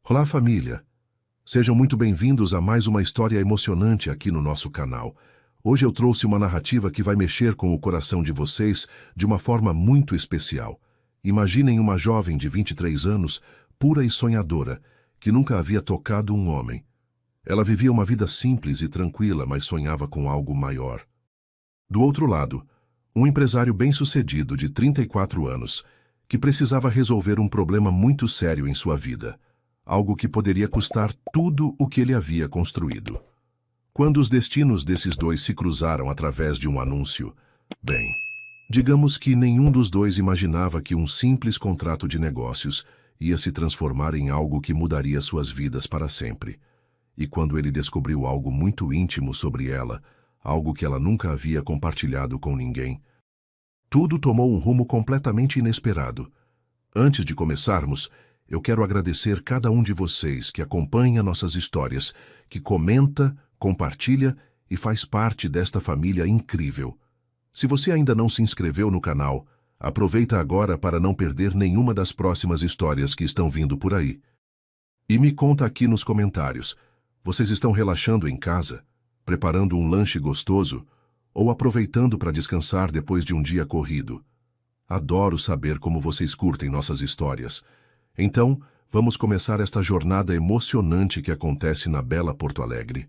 Olá, família! Sejam muito bem-vindos a mais uma história emocionante aqui no nosso canal. Hoje eu trouxe uma narrativa que vai mexer com o coração de vocês de uma forma muito especial. Imaginem uma jovem de 23 anos, pura e sonhadora, que nunca havia tocado um homem. Ela vivia uma vida simples e tranquila, mas sonhava com algo maior. Do outro lado, um empresário bem-sucedido de 34 anos, que precisava resolver um problema muito sério em sua vida. Algo que poderia custar tudo o que ele havia construído. Quando os destinos desses dois se cruzaram através de um anúncio, bem, digamos que nenhum dos dois imaginava que um simples contrato de negócios ia se transformar em algo que mudaria suas vidas para sempre. E quando ele descobriu algo muito íntimo sobre ela, algo que ela nunca havia compartilhado com ninguém, tudo tomou um rumo completamente inesperado. Antes de começarmos, eu quero agradecer cada um de vocês que acompanha nossas histórias, que comenta, compartilha e faz parte desta família incrível. Se você ainda não se inscreveu no canal, aproveita agora para não perder nenhuma das próximas histórias que estão vindo por aí. E me conta aqui nos comentários, vocês estão relaxando em casa, preparando um lanche gostoso ou aproveitando para descansar depois de um dia corrido? Adoro saber como vocês curtem nossas histórias. Então, vamos começar esta jornada emocionante que acontece na bela Porto Alegre.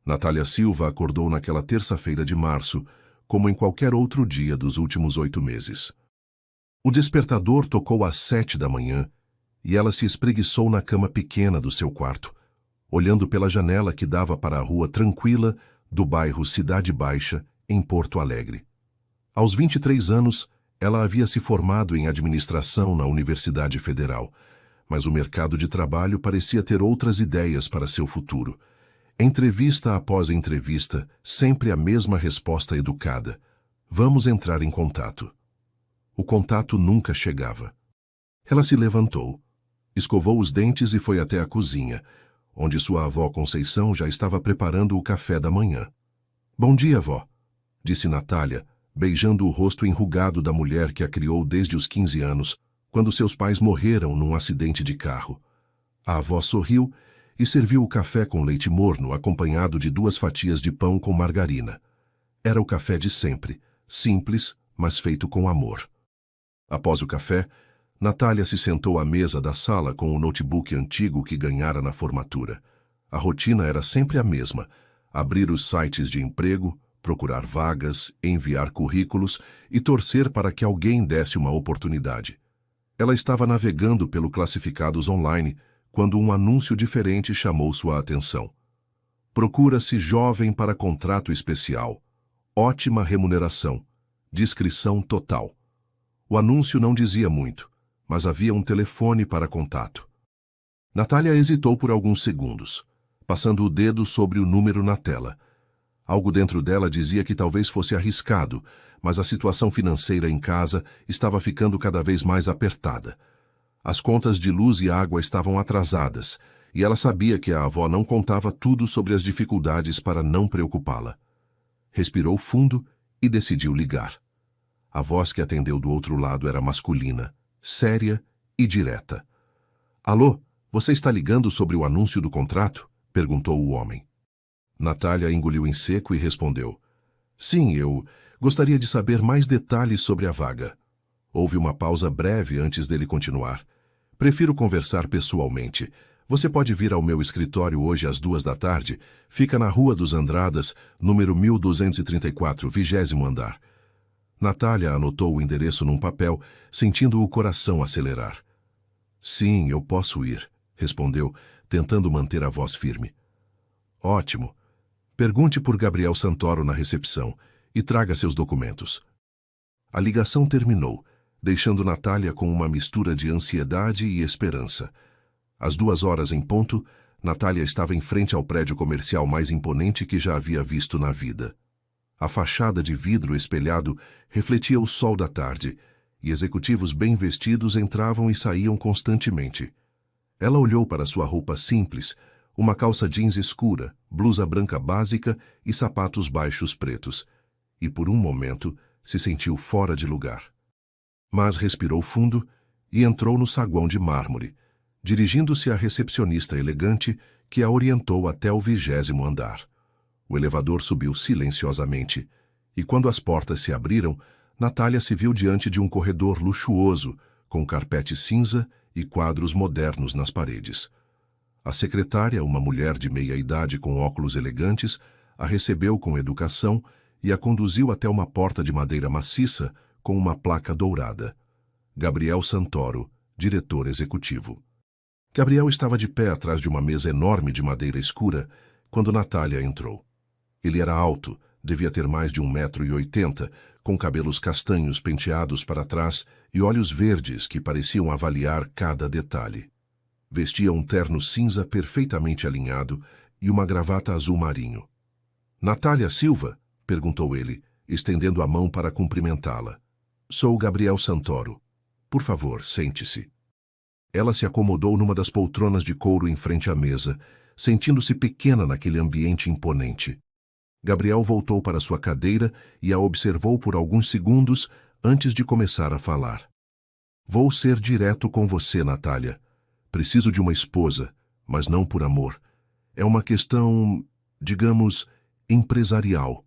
Natália Silva acordou naquela terça-feira de março, como em qualquer outro dia dos últimos 8 meses. O despertador tocou às 7 da manhã e ela se espreguiçou na cama pequena do seu quarto, olhando pela janela que dava para a rua tranquila do bairro Cidade Baixa, em Porto Alegre. Aos 23 anos, ela havia se formado em administração na Universidade Federal, mas o mercado de trabalho parecia ter outras ideias para seu futuro. Entrevista após entrevista, sempre a mesma resposta educada: vamos entrar em contato. O contato nunca chegava. Ela se levantou, escovou os dentes e foi até a cozinha, onde sua avó Conceição já estava preparando o café da manhã. Bom dia, avó, disse Natália, beijando o rosto enrugado da mulher que a criou desde os 15 anos, quando seus pais morreram num acidente de carro. A avó sorriu e serviu o café com leite morno, acompanhado de 2 fatias de pão com margarina. Era o café de sempre, simples, mas feito com amor. Após o café, Natália se sentou à mesa da sala com o notebook antigo que ganhara na formatura. A rotina era sempre a mesma: abrir os sites de emprego, procurar vagas, enviar currículos e torcer para que alguém desse uma oportunidade. Ela estava navegando pelo Classificados Online quando um anúncio diferente chamou sua atenção. Procura-se jovem para contrato especial. Ótima remuneração. Descrição total. O anúncio não dizia muito, mas havia um telefone para contato. Natália hesitou por alguns segundos, passando o dedo sobre o número na tela. Algo dentro dela dizia que talvez fosse arriscado, mas a situação financeira em casa estava ficando cada vez mais apertada. As contas de luz e água estavam atrasadas, e ela sabia que a avó não contava tudo sobre as dificuldades para não preocupá-la. Respirou fundo e decidiu ligar. A voz que atendeu do outro lado era masculina, séria e direta. Alô, você está ligando sobre o anúncio do contrato? Perguntou o homem. Natália engoliu em seco e respondeu: sim, eu gostaria de saber mais detalhes sobre a vaga. Houve uma pausa breve antes dele continuar. Prefiro conversar pessoalmente. Você pode vir ao meu escritório hoje às 2 da tarde? Fica na Rua dos Andradas, número 1234, 20º andar. Natália anotou o endereço num papel, sentindo o coração acelerar. Sim, eu posso ir, respondeu, tentando manter a voz firme. Ótimo. Pergunte por Gabriel Santoro na recepção e traga seus documentos. A ligação terminou, deixando Natália com uma mistura de ansiedade e esperança. Às 2 horas em ponto, Natália estava em frente ao prédio comercial mais imponente que já havia visto na vida. A fachada de vidro espelhado refletia o sol da tarde, e executivos bem vestidos entravam e saíam constantemente. Ela olhou para sua roupa simples, uma calça jeans escura, blusa branca básica e sapatos baixos pretos, e por um momento se sentiu fora de lugar. Mas respirou fundo e entrou no saguão de mármore, dirigindo-se à recepcionista elegante, que a orientou até o 20º andar. O elevador subiu silenciosamente, e quando as portas se abriram, Natália se viu diante de um corredor luxuoso, com carpete cinza e quadros modernos nas paredes. A secretária, uma mulher de meia-idade com óculos elegantes, a recebeu com educação e a conduziu até uma porta de madeira maciça com uma placa dourada. Gabriel Santoro, diretor executivo. Gabriel estava de pé atrás de uma mesa enorme de madeira escura quando Natália entrou. Ele era alto, devia ter mais de 1,80 m, com cabelos castanhos penteados para trás e olhos verdes que pareciam avaliar cada detalhe. Vestia um terno cinza perfeitamente alinhado e uma gravata azul marinho. "Natália Silva?", perguntou ele, estendendo a mão para cumprimentá-la. "Sou Gabriel Santoro. Por favor, sente-se." Ela se acomodou numa das poltronas de couro em frente à mesa, sentindo-se pequena naquele ambiente imponente. Gabriel voltou para sua cadeira e a observou por alguns segundos antes de começar a falar. "Vou ser direto com você, Natália. Preciso de uma esposa, mas não por amor. É uma questão, digamos, empresarial."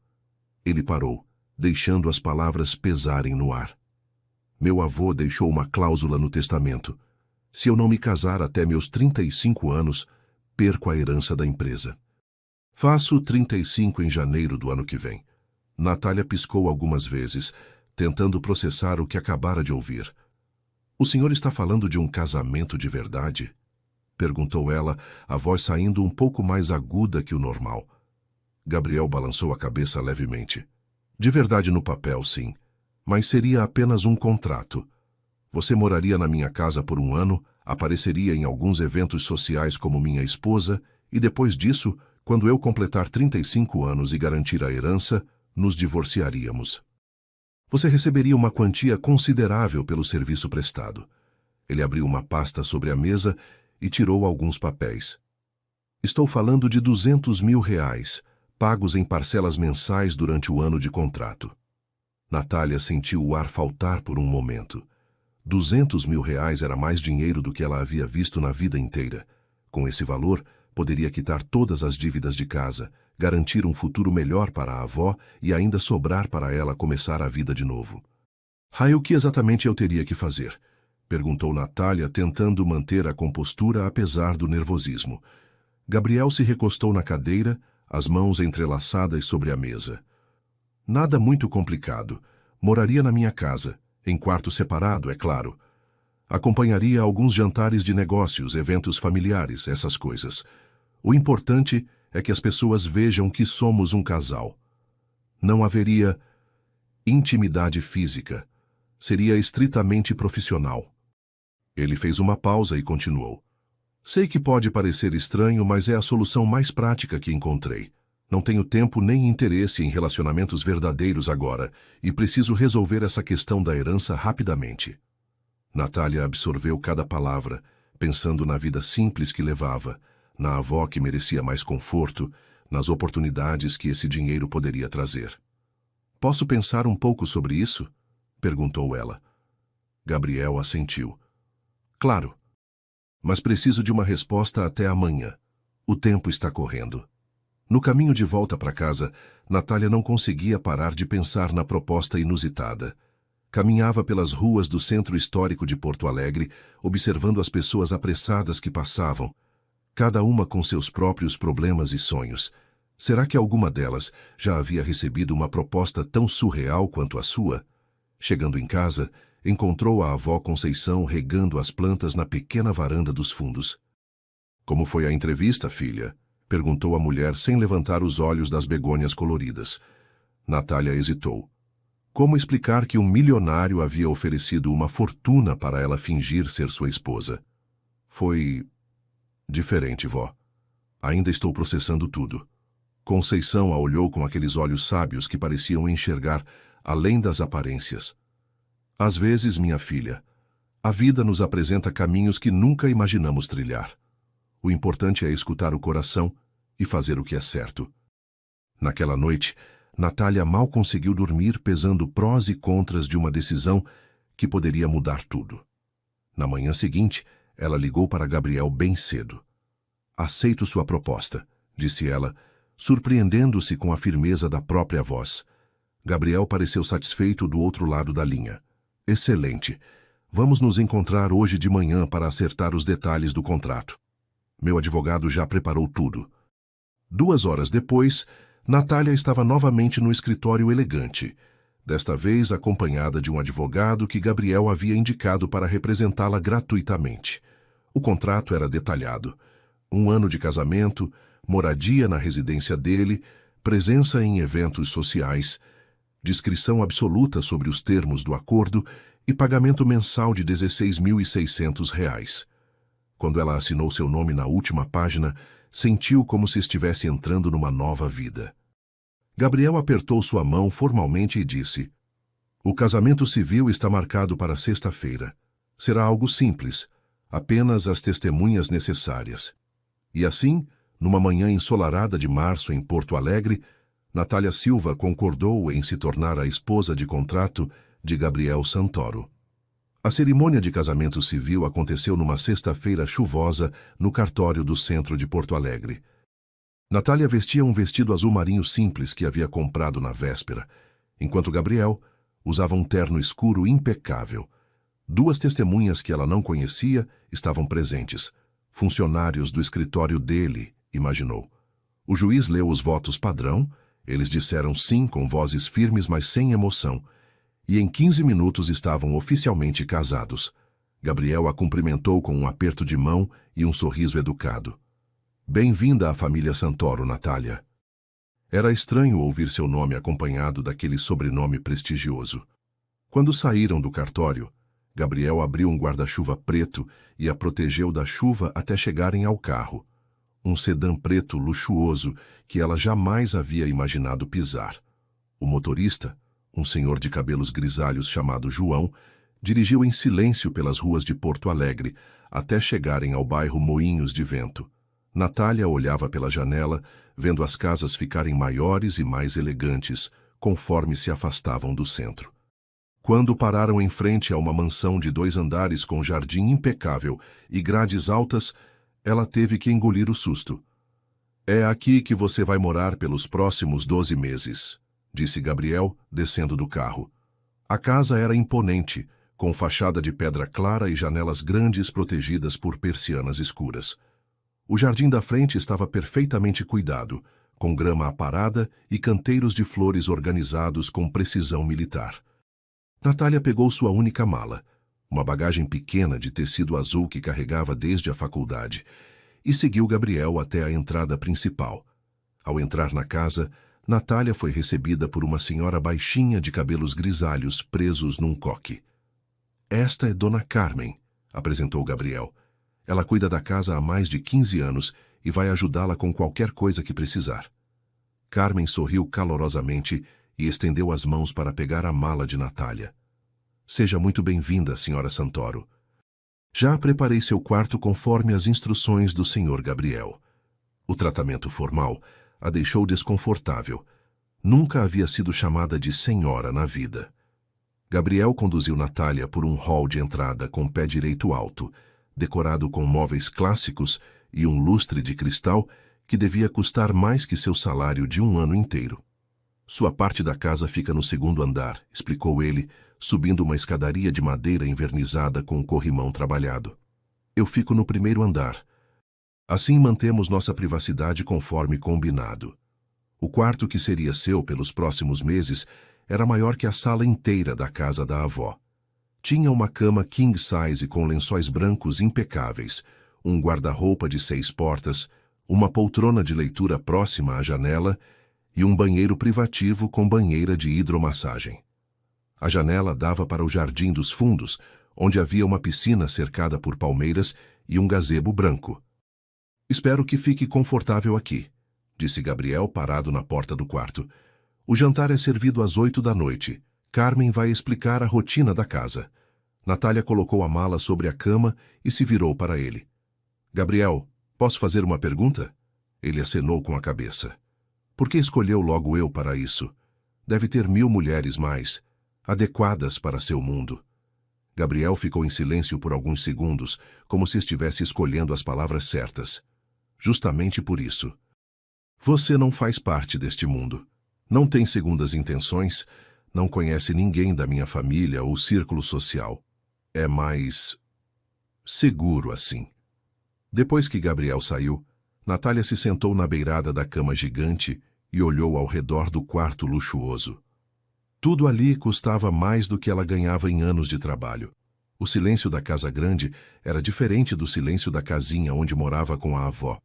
Ele parou, deixando as palavras pesarem no ar. "Meu avô deixou uma cláusula no testamento. Se eu não me casar até meus 35 anos, perco a herança da empresa. Faço 35 em janeiro do ano que vem." Natália piscou algumas vezes, tentando processar o que acabara de ouvir. "O senhor está falando de um casamento de verdade?" perguntou ela, a voz saindo um pouco mais aguda que o normal. Gabriel balançou a cabeça levemente. "De verdade no papel, sim, mas seria apenas um contrato. Você moraria na minha casa por 1 ano, apareceria em alguns eventos sociais como minha esposa, e depois disso, quando eu completar 35 anos e garantir a herança, nos divorciaríamos. Você receberia uma quantia considerável pelo serviço prestado." Ele abriu uma pasta sobre a mesa e tirou alguns papéis. "Estou falando de R$ 200.000, pagos em parcelas mensais durante o ano de contrato." Natália sentiu o ar faltar por um momento. R$ 200.000 era mais dinheiro do que ela havia visto na vida inteira. Com esse valor, poderia quitar todas as dívidas de casa, garantir um futuro melhor para a avó e ainda sobrar para ela começar a vida de novo. "E o que exatamente eu teria que fazer?" perguntou Natália, tentando manter a compostura apesar do nervosismo. Gabriel se recostou na cadeira, as mãos entrelaçadas sobre a mesa. "Nada muito complicado. Moraria na minha casa, em quarto separado, é claro. Acompanharia alguns jantares de negócios, eventos familiares, essas coisas. O importante é que as pessoas vejam que somos um casal. Não haveria intimidade física. Seria estritamente profissional." Ele fez uma pausa e continuou. "Sei que pode parecer estranho, mas é a solução mais prática que encontrei. Não tenho tempo nem interesse em relacionamentos verdadeiros agora e preciso resolver essa questão da herança rapidamente." Natália absorveu cada palavra, pensando na vida simples que levava, na avó que merecia mais conforto, nas oportunidades que esse dinheiro poderia trazer. "Posso pensar um pouco sobre isso?" perguntou ela. Gabriel assentiu. "Claro, mas preciso de uma resposta até amanhã. O tempo está correndo." No caminho de volta para casa, Natália não conseguia parar de pensar na proposta inusitada. Caminhava pelas ruas do centro histórico de Porto Alegre, observando as pessoas apressadas que passavam, cada uma com seus próprios problemas e sonhos. Será que alguma delas já havia recebido uma proposta tão surreal quanto a sua? Chegando em casa, encontrou a avó Conceição regando as plantas na pequena varanda dos fundos. "Como foi a entrevista, filha?" perguntou a mulher sem levantar os olhos das begônias coloridas. Natália hesitou. Como explicar que um milionário havia oferecido uma fortuna para ela fingir ser sua esposa? "Foi diferente, vó. Ainda estou processando tudo." Conceição a olhou com aqueles olhos sábios que pareciam enxergar além das aparências. "Às vezes, minha filha, a vida nos apresenta caminhos que nunca imaginamos trilhar. O importante é escutar o coração e fazer o que é certo." Naquela noite, Natália mal conseguiu dormir pesando prós e contras de uma decisão que poderia mudar tudo. Na manhã seguinte, Ela ligou para Gabriel bem cedo. Aceito sua proposta, disse ela, surpreendendo-se com a firmeza da própria voz. Gabriel pareceu satisfeito do outro lado da linha. Excelente. Vamos nos encontrar hoje de manhã para acertar os detalhes do contrato. Meu advogado já preparou tudo. 2 horas depois, Natália estava novamente no escritório elegante, desta vez acompanhada de um advogado que Gabriel havia indicado para representá-la gratuitamente. O contrato era detalhado. 1 ano de casamento, moradia na residência dele, presença em eventos sociais, descrição absoluta sobre os termos do acordo e pagamento mensal de R$ 16.600. Quando ela assinou seu nome na última página, sentiu como se estivesse entrando numa nova vida. Gabriel apertou sua mão formalmente e disse: "O casamento civil está marcado para sexta-feira. Será algo simples, apenas as testemunhas necessárias." E assim, numa manhã ensolarada de março em Porto Alegre, Natália Silva concordou em se tornar a esposa de contrato de Gabriel Santoro. A cerimônia de casamento civil aconteceu numa sexta-feira chuvosa no cartório do centro de Porto Alegre. Natália vestia um vestido azul marinho simples que havia comprado na véspera, enquanto Gabriel usava um terno escuro impecável. 2 testemunhas que ela não conhecia estavam presentes, funcionários do escritório dele, imaginou. O juiz leu os votos padrão, eles disseram sim com vozes firmes, mas sem emoção, e em 15 minutos estavam oficialmente casados. Gabriel a cumprimentou com um aperto de mão e um sorriso educado. "Bem-vinda à família Santoro, Natália." Era estranho ouvir seu nome acompanhado daquele sobrenome prestigioso. Quando saíram do cartório, Gabriel abriu um guarda-chuva preto e a protegeu da chuva até chegarem ao carro. Um sedã preto luxuoso que ela jamais havia imaginado pisar. O motorista, um senhor de cabelos grisalhos chamado João, dirigiu em silêncio pelas ruas de Porto Alegre até chegarem ao bairro Moinhos de Vento. Natália olhava pela janela, vendo as casas ficarem maiores e mais elegantes, conforme se afastavam do centro. Quando pararam em frente a uma mansão de 2 andares com jardim impecável e grades altas, ela teve que engolir o susto. "É aqui que você vai morar pelos próximos 12 meses", disse Gabriel, descendo do carro. A casa era imponente, com fachada de pedra clara e janelas grandes protegidas por persianas escuras. O jardim da frente estava perfeitamente cuidado, com grama aparada e canteiros de flores organizados com precisão militar. Natália pegou sua única mala, uma bagagem pequena de tecido azul que carregava desde a faculdade, e seguiu Gabriel até a entrada principal. Ao entrar na casa, Natália foi recebida por uma senhora baixinha de cabelos grisalhos presos num coque. "Esta é Dona Carmen", apresentou Gabriel. "Ela cuida da casa há mais de 15 anos e vai ajudá-la com qualquer coisa que precisar." Carmen sorriu calorosamente e estendeu as mãos para pegar a mala de Natália. "Seja muito bem-vinda, senhora Santoro. Já preparei seu quarto conforme as instruções do senhor Gabriel." O tratamento formal a deixou desconfortável. Nunca havia sido chamada de senhora na vida. Gabriel conduziu Natália por um hall de entrada com pé direito alto, decorado com móveis clássicos e um lustre de cristal que devia custar mais que seu salário de 1 ano inteiro. "Sua parte da casa fica no 2º andar", explicou ele, subindo uma escadaria de madeira envernizada com um corrimão trabalhado. "Eu fico no 1º andar. Assim mantemos nossa privacidade conforme combinado." O quarto que seria seu pelos próximos meses era maior que a sala inteira da casa da avó. Tinha uma cama king size com lençóis brancos impecáveis, um guarda-roupa de 6 portas, uma poltrona de leitura próxima à janela e um banheiro privativo com banheira de hidromassagem. A janela dava para o jardim dos fundos, onde havia uma piscina cercada por palmeiras e um gazebo branco. "Espero que fique confortável aqui", disse Gabriel parado na porta do quarto. "O jantar é servido às 8 da noite. Carmen vai explicar a rotina da casa." Natália colocou a mala sobre a cama e se virou para ele. "Gabriel, posso fazer uma pergunta?" Ele acenou com a cabeça. "Por que escolheu logo eu para isso? Deve ter 1000 mulheres mais, adequadas para seu mundo." Gabriel ficou em silêncio por alguns segundos, como se estivesse escolhendo as palavras certas. Justamente por isso. Você não faz parte deste mundo. Não tem segundas intenções, não conhece ninguém da minha família ou círculo social. É mais seguro assim. Depois que Gabriel saiu, Natália se sentou na beirada da cama gigante e olhou ao redor do quarto luxuoso. Tudo ali custava mais do que ela ganhava em anos de trabalho. O silêncio da casa grande era diferente do silêncio da casinha onde morava com a avó.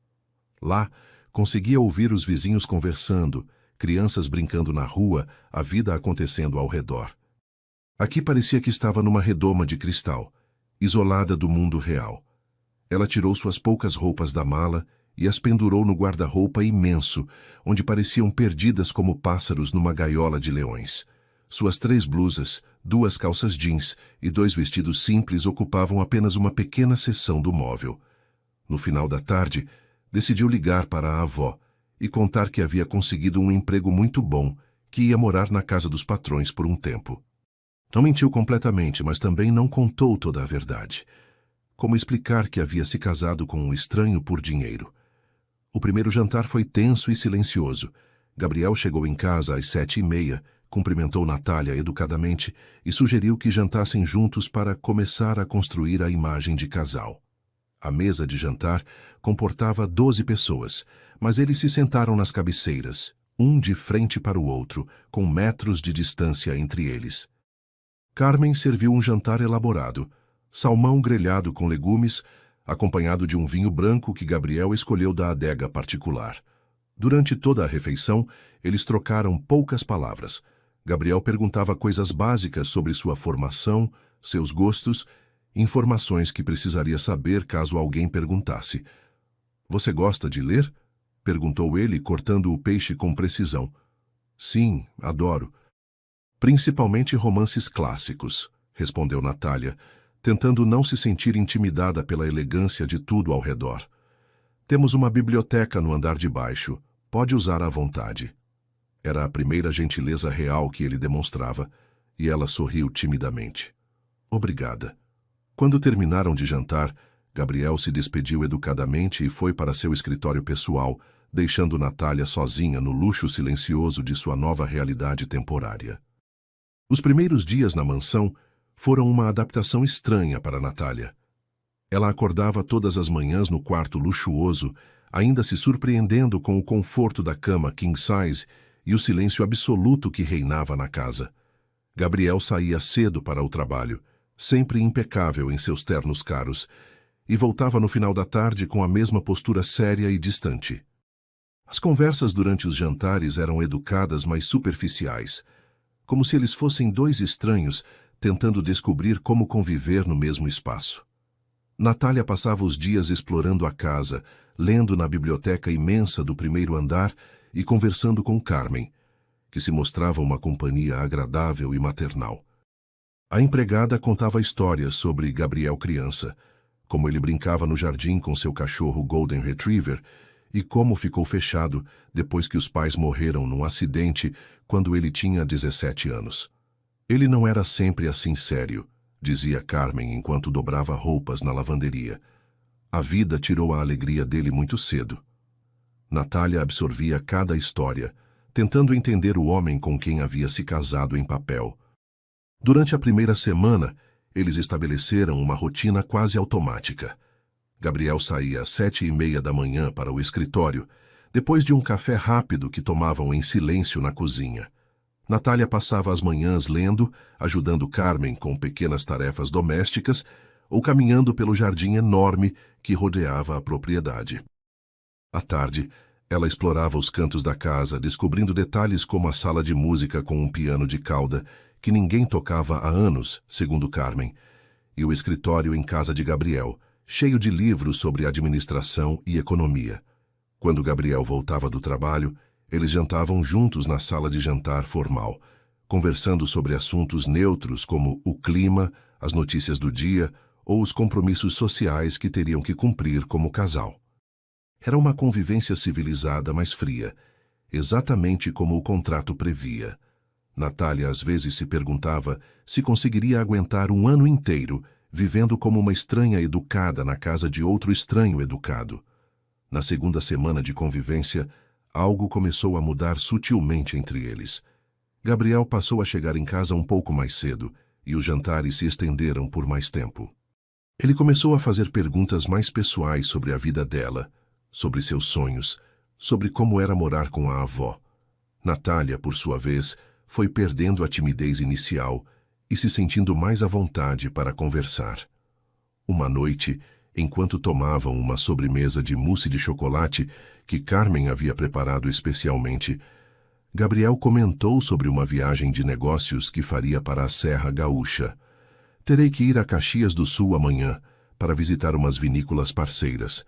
Lá, conseguia ouvir os vizinhos conversando, crianças brincando na rua, a vida acontecendo ao redor. Aqui parecia que estava numa redoma de cristal, isolada do mundo real. Ela tirou suas poucas roupas da mala e as pendurou no guarda-roupa imenso, onde pareciam perdidas como pássaros numa gaiola de leões. Suas 3 blusas, 2 calças jeans e 2 vestidos simples ocupavam apenas uma pequena seção do móvel. No final da tarde, decidiu ligar para a avó e contar que havia conseguido um emprego muito bom, que ia morar na casa dos patrões por um tempo. Não mentiu completamente, mas também não contou toda a verdade. Como explicar que havia se casado com um estranho por dinheiro? O primeiro jantar foi tenso e silencioso. Gabriel chegou em casa às 7h30, cumprimentou Natália educadamente e sugeriu que jantassem juntos para começar a construir a imagem de casal. A mesa de jantar comportava 12 pessoas, mas eles se sentaram nas cabeceiras, um de frente para o outro, com metros de distância entre eles. Carmen serviu um jantar elaborado, salmão grelhado com legumes, acompanhado de um vinho branco que Gabriel escolheu da adega particular. Durante toda a refeição, eles trocaram poucas palavras. Gabriel perguntava coisas básicas sobre sua formação, seus gostos, informações que precisaria saber caso alguém perguntasse. "Você gosta de ler?" perguntou ele, cortando o peixe com precisão. "Sim, adoro." "Principalmente romances clássicos", respondeu Natália, tentando não se sentir intimidada pela elegância de tudo ao redor. "Temos uma biblioteca no andar de baixo. Pode usar à vontade." Era a primeira gentileza real que ele demonstrava, e ela sorriu timidamente. "Obrigada." Quando terminaram de jantar, Gabriel se despediu educadamente e foi para seu escritório pessoal, deixando Natália sozinha no luxo silencioso de sua nova realidade temporária. Os primeiros dias na mansão foram uma adaptação estranha para Natália. Ela acordava todas as manhãs no quarto luxuoso, ainda se surpreendendo com o conforto da cama king size e o silêncio absoluto que reinava na casa. Gabriel saía cedo para o trabalho, sempre impecável em seus ternos caros, e voltava no final da tarde com a mesma postura séria e distante. As conversas durante os jantares eram educadas, mas superficiais, como se eles fossem 2 estranhos tentando descobrir como conviver no mesmo espaço. Natália passava os dias explorando a casa, lendo na biblioteca imensa do primeiro andar e conversando com Carmen, que se mostrava uma companhia agradável e maternal. A empregada contava histórias sobre Gabriel criança, como ele brincava no jardim com seu cachorro Golden Retriever e como ficou fechado depois que os pais morreram num acidente quando ele tinha 17 anos. "Ele não era sempre assim sério", dizia Carmen enquanto dobrava roupas na lavanderia. "A vida tirou a alegria dele muito cedo." Natália absorvia cada história, tentando entender o homem com quem havia se casado em papel. Durante a primeira semana, eles estabeleceram uma rotina quase automática. Gabriel saía às 7h30 da manhã para o escritório, depois de um café rápido que tomavam em silêncio na cozinha. Natália passava as manhãs lendo, ajudando Carmen com pequenas tarefas domésticas ou caminhando pelo jardim enorme que rodeava a propriedade. À tarde, ela explorava os cantos da casa, descobrindo detalhes como a sala de música com um piano de cauda, que ninguém tocava há anos, segundo Carmen, e o escritório em casa de Gabriel, cheio de livros sobre administração e economia. Quando Gabriel voltava do trabalho, eles jantavam juntos na sala de jantar formal, conversando sobre assuntos neutros como o clima, as notícias do dia ou os compromissos sociais que teriam que cumprir como casal. Era uma convivência civilizada, mas fria, exatamente como o contrato previa. Natália às vezes se perguntava se conseguiria aguentar um ano inteiro vivendo como uma estranha educada na casa de outro estranho educado. Na segunda semana de convivência, algo começou a mudar sutilmente entre eles. Gabriel passou a chegar em casa um pouco mais cedo e os jantares se estenderam por mais tempo. Ele começou a fazer perguntas mais pessoais sobre a vida dela, sobre seus sonhos, sobre como era morar com a avó. Natália, por sua vez, foi perdendo a timidez inicial e se sentindo mais à vontade para conversar. Uma noite, enquanto tomavam uma sobremesa de mousse de chocolate que Carmen havia preparado especialmente, Gabriel comentou sobre uma viagem de negócios que faria para a Serra Gaúcha. Terei que ir a Caxias do Sul amanhã para visitar umas vinícolas parceiras.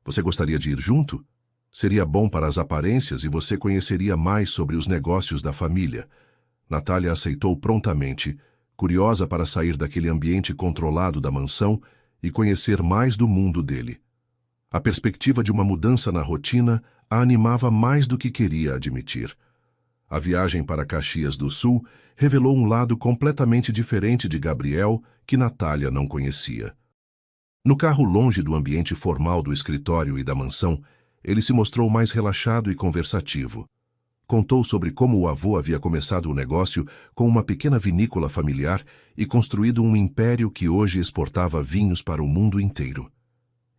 Você gostaria de ir junto? Seria bom para as aparências e você conheceria mais sobre os negócios da família. Natália aceitou prontamente, curiosa para sair daquele ambiente controlado da mansão e conhecer mais do mundo dele. A perspectiva de uma mudança na rotina a animava mais do que queria admitir. A viagem para Caxias do Sul revelou um lado completamente diferente de Gabriel que Natália não conhecia. No carro longe do ambiente formal do escritório e da mansão, ele se mostrou mais relaxado e conversativo. Contou sobre como o avô havia começado o negócio com uma pequena vinícola familiar e construído um império que hoje exportava vinhos para o mundo inteiro.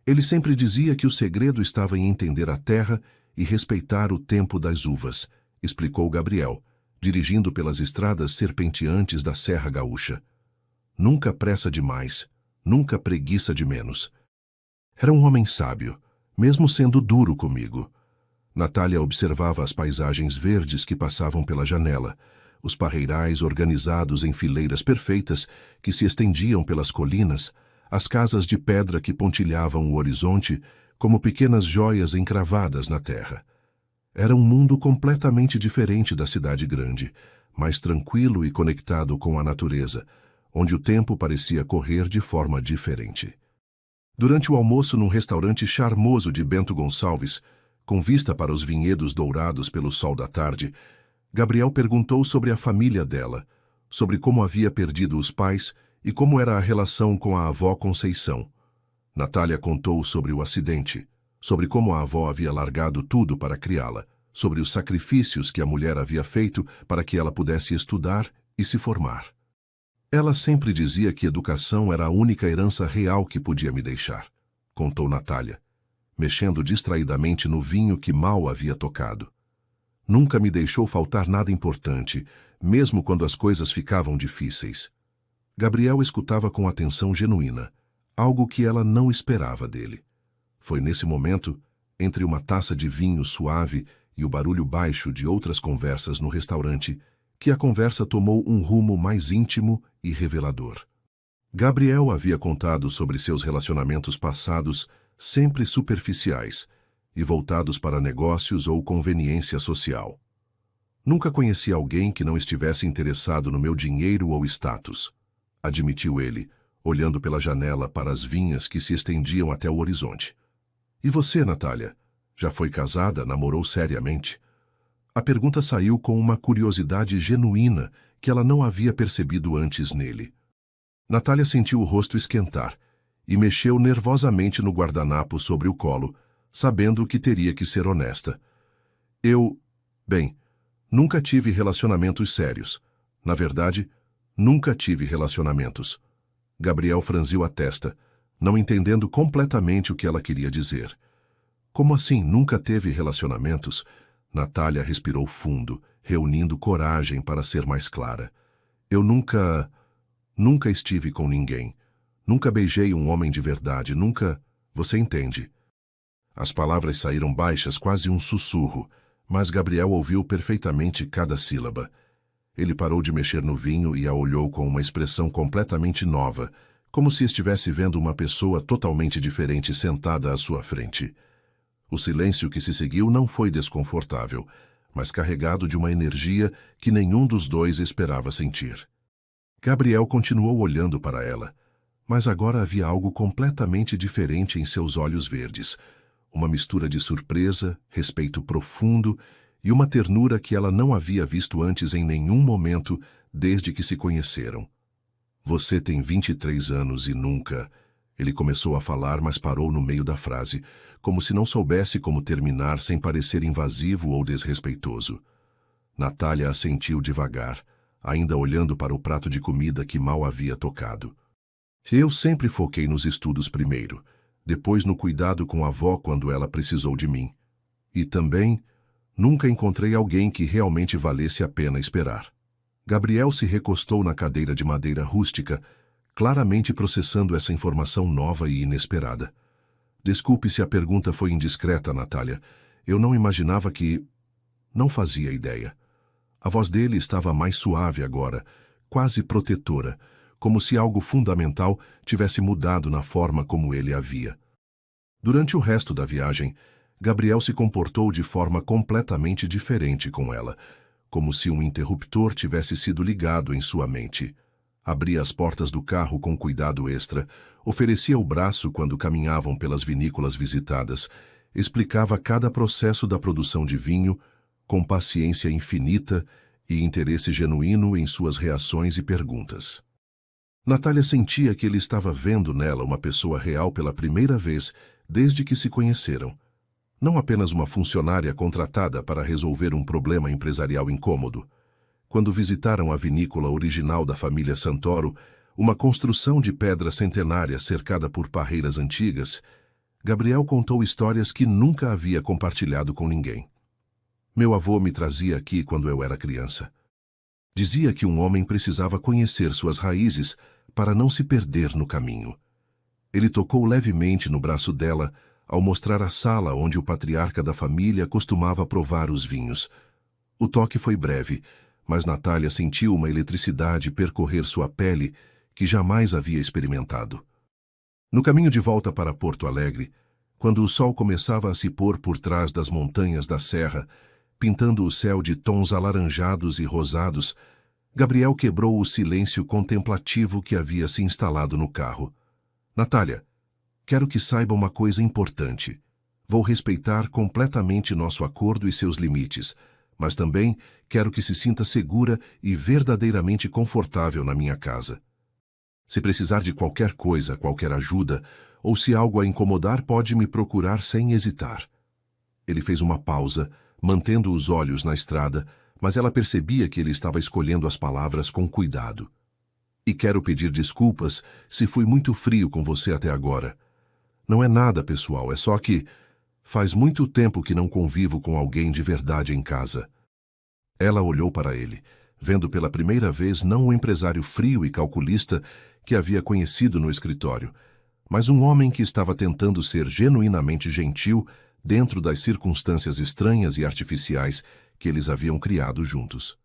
Ele sempre dizia que o segredo estava em entender a terra e respeitar o tempo das uvas, explicou Gabriel, dirigindo pelas estradas serpenteantes da Serra Gaúcha. Nunca pressa demais, nunca preguiça de menos. Era um homem sábio, mesmo sendo duro comigo. Natália observava as paisagens verdes que passavam pela janela, os parreirais organizados em fileiras perfeitas que se estendiam pelas colinas, as casas de pedra que pontilhavam o horizonte como pequenas joias encravadas na terra. Era um mundo completamente diferente da cidade grande, mais tranquilo e conectado com a natureza, onde o tempo parecia correr de forma diferente. Durante o almoço num restaurante charmoso de Bento Gonçalves, com vista para os vinhedos dourados pelo sol da tarde, Gabriel perguntou sobre a família dela, sobre como havia perdido os pais e como era a relação com a avó Conceição. Natália contou sobre o acidente, sobre como a avó havia largado tudo para criá-la, sobre os sacrifícios que a mulher havia feito para que ela pudesse estudar e se formar. Ela sempre dizia que educação era a única herança real que podia me deixar, contou Natália, mexendo distraidamente no vinho que mal havia tocado. Nunca me deixou faltar nada importante, mesmo quando as coisas ficavam difíceis. Gabriel escutava com atenção genuína, algo que ela não esperava dele. Foi nesse momento, entre uma taça de vinho suave e o barulho baixo de outras conversas no restaurante, que a conversa tomou um rumo mais íntimo e revelador. Gabriel havia contado sobre seus relacionamentos passados, sempre superficiais, e voltados para negócios ou conveniência social. Nunca conheci alguém que não estivesse interessado no meu dinheiro ou status, admitiu ele, olhando pela janela para as vinhas que se estendiam até o horizonte. E você, Natália? Já foi casada, namorou seriamente? A pergunta saiu com uma curiosidade genuína que ela não havia percebido antes nele. Natália sentiu o rosto esquentar e mexeu nervosamente no guardanapo sobre o colo, sabendo que teria que ser honesta. Bem, nunca tive relacionamentos sérios. Na verdade, nunca tive relacionamentos. Gabriel franziu a testa, não entendendo completamente o que ela queria dizer. Como assim nunca teve relacionamentos? Natália respirou fundo, reunindo coragem para ser mais clara. Eu nunca estive com ninguém. Nunca beijei um homem de verdade, nunca... Você entende? As palavras saíram baixas, quase um sussurro, mas Gabriel ouviu perfeitamente cada sílaba. Ele parou de mexer no vinho e a olhou com uma expressão completamente nova, como se estivesse vendo uma pessoa totalmente diferente sentada à sua frente. O silêncio que se seguiu não foi desconfortável, mas carregado de uma energia que nenhum dos dois esperava sentir. Gabriel continuou olhando para ela, mas agora havia algo completamente diferente em seus olhos verdes, uma mistura de surpresa, respeito profundo e uma ternura que ela não havia visto antes em nenhum momento desde que se conheceram. Você tem 23 anos e nunca... Ele começou a falar, mas parou no meio da frase, como se não soubesse como terminar sem parecer invasivo ou desrespeitoso. Natália assentiu devagar, ainda olhando para o prato de comida que mal havia tocado. Eu sempre foquei nos estudos primeiro, depois no cuidado com a avó quando ela precisou de mim. E também, nunca encontrei alguém que realmente valesse a pena esperar. Gabriel se recostou na cadeira de madeira rústica, claramente processando essa informação nova e inesperada. Desculpe se a pergunta foi indiscreta, Natália. Eu não imaginava que... Não fazia ideia. A voz dele estava mais suave agora, quase protetora, como se algo fundamental tivesse mudado na forma como ele a via. Durante o resto da viagem, Gabriel se comportou de forma completamente diferente com ela, como se um interruptor tivesse sido ligado em sua mente. Abria as portas do carro com cuidado extra, oferecia o braço quando caminhavam pelas vinícolas visitadas, explicava cada processo da produção de vinho, com paciência infinita e interesse genuíno em suas reações e perguntas. Natália sentia que ele estava vendo nela uma pessoa real pela primeira vez desde que se conheceram. Não apenas uma funcionária contratada para resolver um problema empresarial incômodo. Quando visitaram a vinícola original da família Santoro, uma construção de pedra centenária cercada por parreiras antigas, Gabriel contou histórias que nunca havia compartilhado com ninguém. Meu avô me trazia aqui quando eu era criança. Dizia que um homem precisava conhecer suas raízes para não se perder no caminho. Ele tocou levemente no braço dela ao mostrar a sala onde o patriarca da família costumava provar os vinhos. O toque foi breve, mas Natália sentiu uma eletricidade percorrer sua pele que jamais havia experimentado. No caminho de volta para Porto Alegre, quando o sol começava a se pôr por trás das montanhas da serra, pintando o céu de tons alaranjados e rosados, Gabriel quebrou o silêncio contemplativo que havia se instalado no carro. Natália, quero que saiba uma coisa importante. Vou respeitar completamente nosso acordo e seus limites, mas também quero que se sinta segura e verdadeiramente confortável na minha casa. Se precisar de qualquer coisa, qualquer ajuda, ou se algo a incomodar, pode me procurar sem hesitar. Ele fez uma pausa, mantendo os olhos na estrada, mas ela percebia que ele estava escolhendo as palavras com cuidado. E quero pedir desculpas se fui muito frio com você até agora. Não é nada pessoal, é só que faz muito tempo que não convivo com alguém de verdade em casa. Ela olhou para ele, vendo pela primeira vez não o empresário frio e calculista que havia conhecido no escritório, mas um homem que estava tentando ser genuinamente gentil dentro das circunstâncias estranhas e artificiais que eles haviam criado juntos.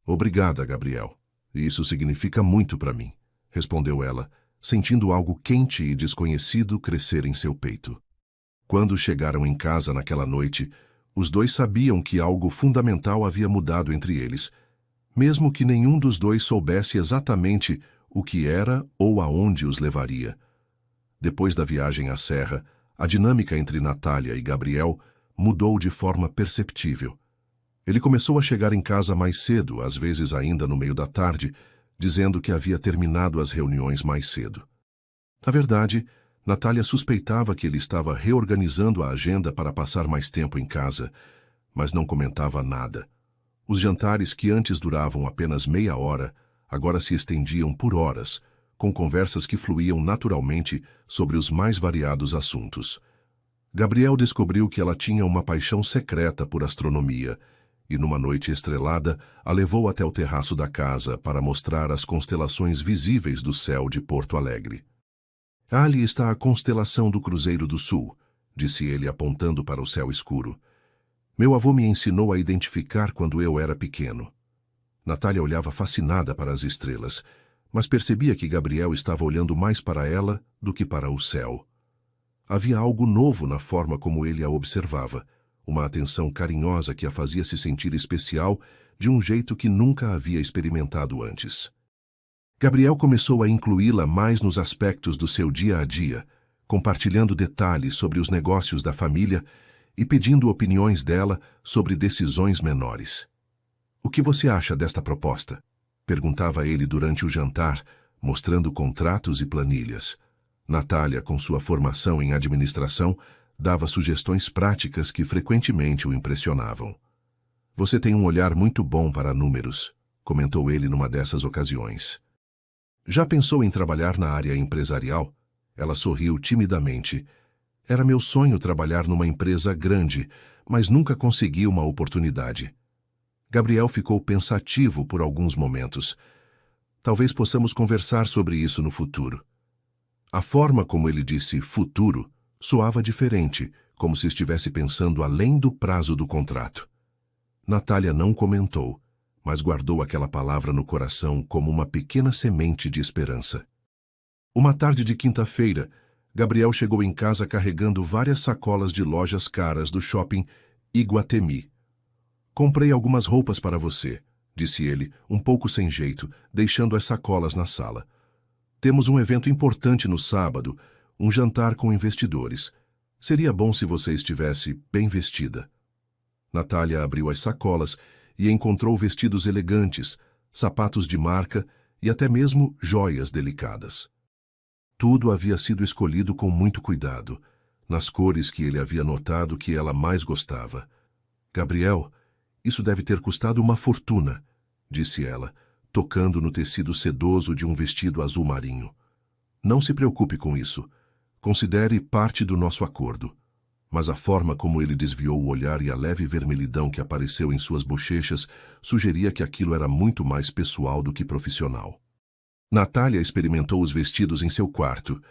Obrigada, Gabriel. Isso significa muito para mim, respondeu ela, sentindo algo quente e desconhecido crescer em seu peito. Quando chegaram em casa naquela noite, os dois sabiam que algo fundamental havia mudado entre eles, mesmo que nenhum dos dois soubesse exatamente o que era ou aonde os levaria. Depois da viagem à serra, a dinâmica entre Natália e Gabriel mudou de forma perceptível. Ele começou a chegar em casa mais cedo, às vezes ainda no meio da tarde, dizendo que havia terminado as reuniões mais cedo. Na verdade, Natália suspeitava que ele estava reorganizando a agenda para passar mais tempo em casa, mas não comentava nada. Os jantares que antes duravam apenas meia hora, agora se estendiam por horas, com conversas que fluíam naturalmente sobre os mais variados assuntos. Gabriel descobriu que ela tinha uma paixão secreta por astronomia, e numa noite estrelada a levou até o terraço da casa para mostrar as constelações visíveis do céu de Porto Alegre. Ali está a constelação do Cruzeiro do Sul, disse ele apontando para o céu escuro. Meu avô me ensinou a identificar quando eu era pequeno. Natália olhava fascinada para as estrelas, mas percebia que Gabriel estava olhando mais para ela do que para o céu. Havia algo novo na forma como ele a observava, uma atenção carinhosa que a fazia se sentir especial de um jeito que nunca havia experimentado antes. Gabriel começou a incluí-la mais nos aspectos do seu dia a dia, compartilhando detalhes sobre os negócios da família e pedindo opiniões dela sobre decisões menores. "O que você acha desta proposta?" perguntava ele durante o jantar, mostrando contratos e planilhas. Natália, com sua formação em administração, dava sugestões práticas que frequentemente o impressionavam. "Você tem um olhar muito bom para números", comentou ele numa dessas ocasiões. "Já pensou em trabalhar na área empresarial?" Ela sorriu timidamente. "Era meu sonho trabalhar numa empresa grande, mas nunca consegui uma oportunidade." Gabriel ficou pensativo por alguns momentos. "Talvez possamos conversar sobre isso no futuro." A forma como ele disse "futuro" soava diferente, como se estivesse pensando além do prazo do contrato. Natália não comentou, mas guardou aquela palavra no coração como uma pequena semente de esperança. Uma tarde de quinta-feira, Gabriel chegou em casa carregando várias sacolas de lojas caras do shopping Iguatemi. "Comprei algumas roupas para você", disse ele, um pouco sem jeito, deixando as sacolas na sala. "Temos um evento importante no sábado, um jantar com investidores. Seria bom se você estivesse bem vestida." Natália abriu as sacolas e encontrou vestidos elegantes, sapatos de marca e até mesmo joias delicadas. Tudo havia sido escolhido com muito cuidado, nas cores que ele havia notado que ela mais gostava. "Gabriel, isso deve ter custado uma fortuna", disse ela, tocando no tecido sedoso de um vestido azul marinho. "Não se preocupe com isso. Considere parte do nosso acordo." Mas a forma como ele desviou o olhar e a leve vermelhidão que apareceu em suas bochechas sugeria que aquilo era muito mais pessoal do que profissional. Natália experimentou os vestidos em seu quarto,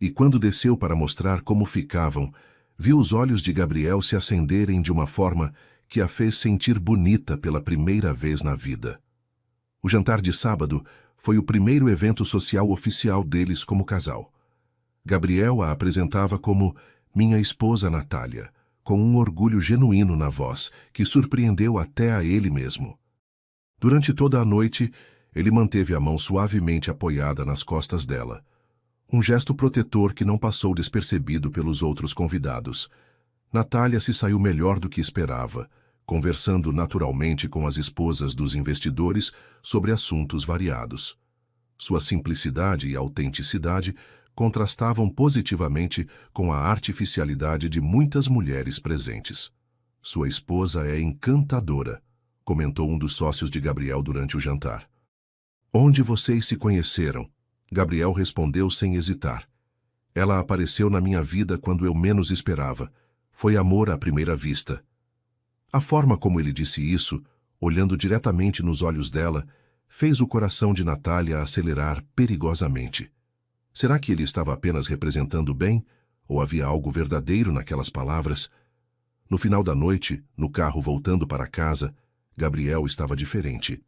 e quando desceu para mostrar como ficavam, viu os olhos de Gabriel se acenderem de uma forma que a fez sentir bonita pela primeira vez na vida. O jantar de sábado foi o primeiro evento social oficial deles como casal. Gabriel a apresentava como "minha esposa Natália", com um orgulho genuíno na voz, que surpreendeu até a ele mesmo. Durante toda a noite, ele manteve a mão suavemente apoiada nas costas dela. Um gesto protetor que não passou despercebido pelos outros convidados. Natália se saiu melhor do que esperava, conversando naturalmente com as esposas dos investidores sobre assuntos variados. Sua simplicidade e autenticidade contrastavam positivamente com a artificialidade de muitas mulheres presentes. "Sua esposa é encantadora", comentou um dos sócios de Gabriel durante o jantar. "Onde vocês se conheceram?" Gabriel respondeu sem hesitar. "Ela apareceu na minha vida quando eu menos esperava. Foi amor à primeira vista." A forma como ele disse isso, olhando diretamente nos olhos dela, fez o coração de Natália acelerar perigosamente. Será que ele estava apenas representando bem, ou havia algo verdadeiro naquelas palavras? No final da noite, no carro voltando para casa, Gabriel estava diferente.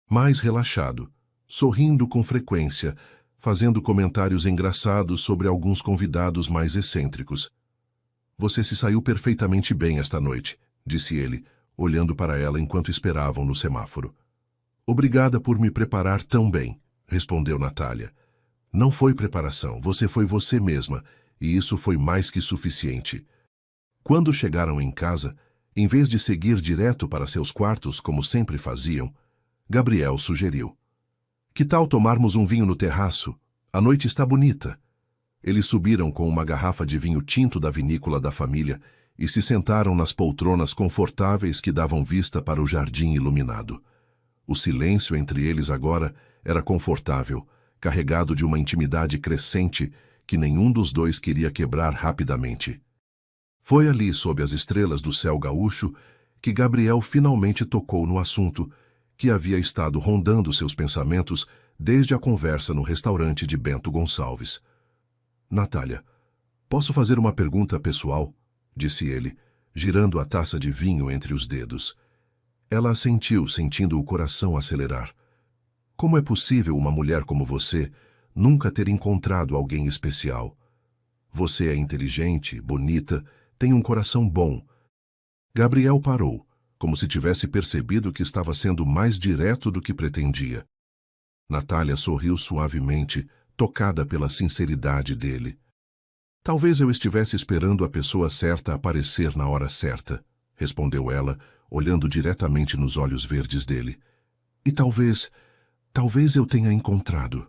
Mais relaxado, sorrindo com frequência, fazendo comentários engraçados sobre alguns convidados mais excêntricos. "Você se saiu perfeitamente bem esta noite", disse ele, olhando para ela enquanto esperavam no semáforo. "Obrigada por me preparar tão bem", respondeu Natália. "Não foi preparação, você foi você mesma, e isso foi mais que suficiente." Quando chegaram em casa, em vez de seguir direto para seus quartos como sempre faziam, Gabriel sugeriu: "Que tal tomarmos um vinho no terraço? A noite está bonita." Eles subiram com uma garrafa de vinho tinto da vinícola da família e se sentaram nas poltronas confortáveis que davam vista para o jardim iluminado. O silêncio entre eles agora era confortável, carregado de uma intimidade crescente que nenhum dos dois queria quebrar rapidamente. Foi ali, sob as estrelas do céu gaúcho, que Gabriel finalmente tocou no assunto que havia estado rondando seus pensamentos desde a conversa no restaurante de Bento Gonçalves. "Natália, posso fazer uma pergunta pessoal?", disse ele, girando a taça de vinho entre os dedos. Ela assentiu, sentindo o coração acelerar. "Como é possível uma mulher como você nunca ter encontrado alguém especial? Você é inteligente, bonita, tem um coração bom." Gabriel parou, como se tivesse percebido que estava sendo mais direto do que pretendia. Natália sorriu suavemente, tocada pela sinceridade dele. Talvez eu estivesse esperando a pessoa certa aparecer na hora certa, respondeu ela, olhando diretamente nos olhos verdes dele. E talvez eu tenha encontrado.